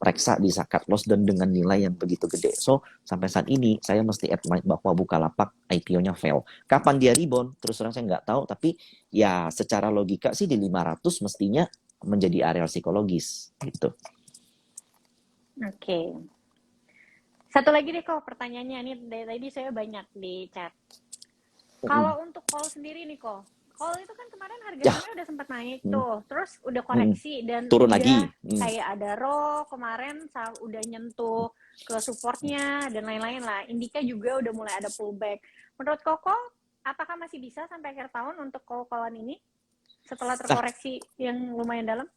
reksa bisa cut loss dan dengan nilai yang begitu gede. So sampai saat ini saya mesti admit bahwa Bukalapak IPO-nya fail. Kapan dia rebound? Terus terang saya nggak tahu, tapi ya secara logika sih di 500 mestinya menjadi area psikologis gitu. Oke. Satu lagi deh kok pertanyaannya, ini dari tadi saya banyak di chat. Kalau untuk call sendiri nih kok, call itu kan kemarin harganya udah sempat naik tuh, terus udah koreksi dan turun udah lagi. Kayak ada RO kemarin udah nyentuh ke supportnya dan lain-lain lah. Indika juga udah mulai ada pullback. Menurut Koko, apakah masih bisa sampai akhir tahun untuk call-callan ini setelah terkoreksi yang lumayan dalam?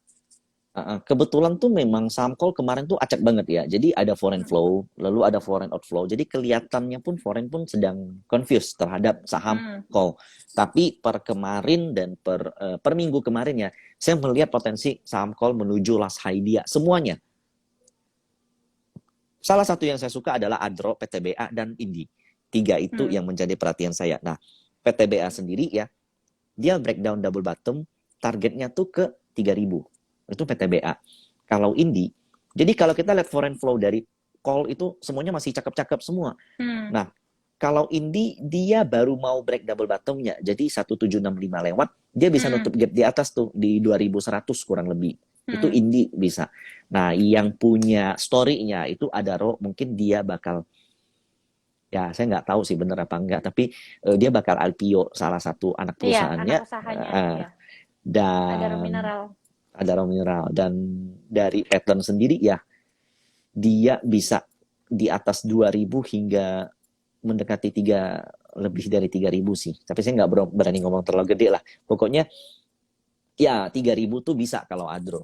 Kebetulan tuh memang saham call kemarin tuh acak banget ya. Jadi ada foreign flow, lalu ada foreign outflow. Jadi kelihatannya pun foreign pun sedang confused terhadap saham call. Tapi per kemarin dan per minggu kemarin ya, saya melihat potensi saham call menuju last high dia semuanya. Salah satu yang saya suka adalah Adro, PTBA, dan Indi. 3 itu yang menjadi perhatian saya. Nah, PTBA sendiri ya, dia breakdown double bottom, targetnya tuh ke 3.000. Itu PTBA. Kalau Indi, jadi kalau kita lihat foreign flow dari call itu semuanya masih cakep-cakep semua. Nah, kalau Indi dia baru mau break double bottomnya, jadi 1765 lewat, dia bisa nutup gap di atas tuh di 2100 kurang lebih. Itu Indi bisa. Nah, yang punya story-nya itu ada Ro, mungkin dia bakal, ya saya nggak tahu sih bener apa enggak, tapi dia bakal IPO salah satu anak perusahaannya. Iya, anak usahanya. Dan ada Romineral. Ada Romineral. Dan dari pattern sendiri ya, dia bisa di atas 2.000 hingga mendekati lebih dari 3.000 sih. Tapi saya nggak berani ngomong terlalu gede lah. Pokoknya ya 3.000 tuh bisa kalau Adro.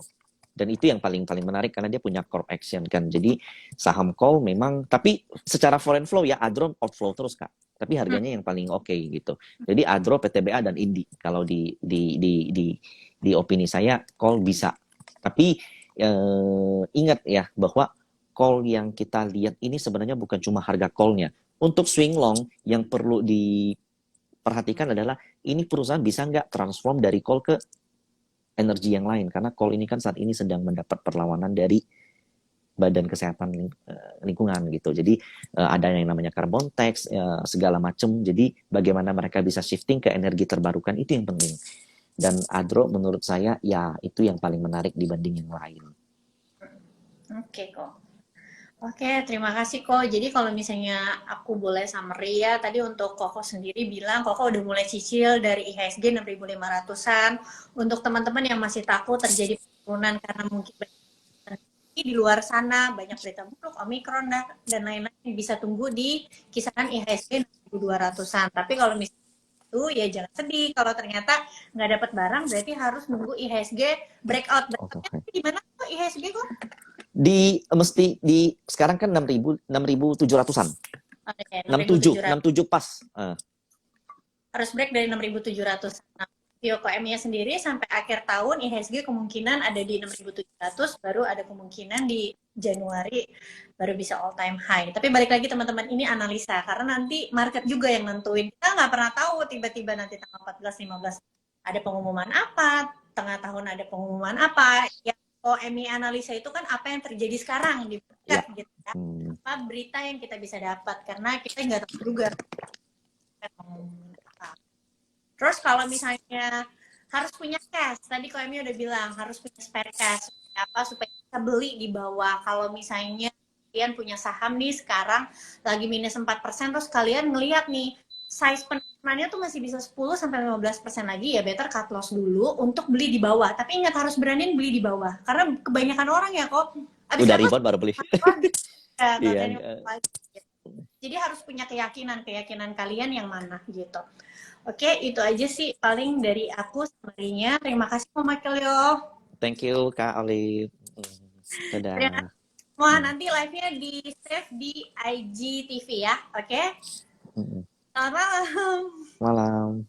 Dan itu yang paling menarik karena dia punya core action kan. Jadi saham call memang, tapi secara foreign flow ya Adro outflow terus Kak. Tapi harganya yang paling oke gitu. Jadi Adro, PTBA dan Indi kalau di opini saya call bisa. Tapi ingat ya bahwa call yang kita lihat ini sebenarnya bukan cuma harga call-nya. Untuk swing long yang perlu diperhatikan adalah ini perusahaan bisa nggak transform dari call ke energi yang lain, karena call ini kan saat ini sedang mendapat perlawanan dari Badan Kesehatan Lingkungan gitu. Jadi ada yang namanya carbon tax, segala macam. Jadi bagaimana mereka bisa shifting ke energi terbarukan itu yang penting. Dan Adro menurut saya ya itu yang paling menarik dibanding yang lain. Oke kok. Oke, terima kasih kok. Jadi kalau misalnya aku boleh summary ya, tadi untuk Koko sendiri bilang Koko udah mulai cicil dari IHSG 6.500-an. Untuk teman-teman yang masih takut terjadi penurunan karena mungkin di luar sana banyak berita buruk, Omikron dan lain-lain, bisa tunggu di kisaran IHSG 6.200-an. Tapi kalau misalnya itu ya jangan sedih kalau ternyata nggak dapat barang, berarti harus nunggu IHSG breakout. Breakoutnya di mana kok IHSG kok? Sekarang kan 6.700-an. 67 pas. Harus break dari 6.700. Nah, Bioko-M-nya sendiri sampai akhir tahun IHSG kemungkinan ada di 6.700, baru ada kemungkinan di Januari baru bisa all time high. Tapi balik lagi teman-teman, ini analisa karena nanti market juga yang nentuin. Kita nggak pernah tahu tiba-tiba nanti tanggal 14, 15 ada pengumuman apa, tengah tahun ada pengumuman apa. Ya, MI analisa itu kan apa yang terjadi sekarang di market gitu ya. Apa berita yang kita bisa dapat karena kita nggak tahu juga. Terus kalau misalnya harus punya cash, tadi Ko Emi udah bilang harus punya spare cash. Apa supaya bisa beli di bawah. Kalau misalnya kalian punya saham nih sekarang lagi minus 4%, terus kalian ngelihat nih size penurunannya tuh masih bisa 10-15% lagi, ya better cut loss dulu untuk beli di bawah. Tapi ingat harus beraniin beli di bawah. Karena kebanyakan orang ya kok udah rebound baru beli. Jadi harus punya keyakinan kalian yang mana gitu. Oke, itu aja sih paling dari aku summary-nya. Terima kasih Mama Kelio. Thank you Kak Olive. Dadah. Wah, nanti live-nya di save di IGTV ya, oke? Selamat malam. Malam.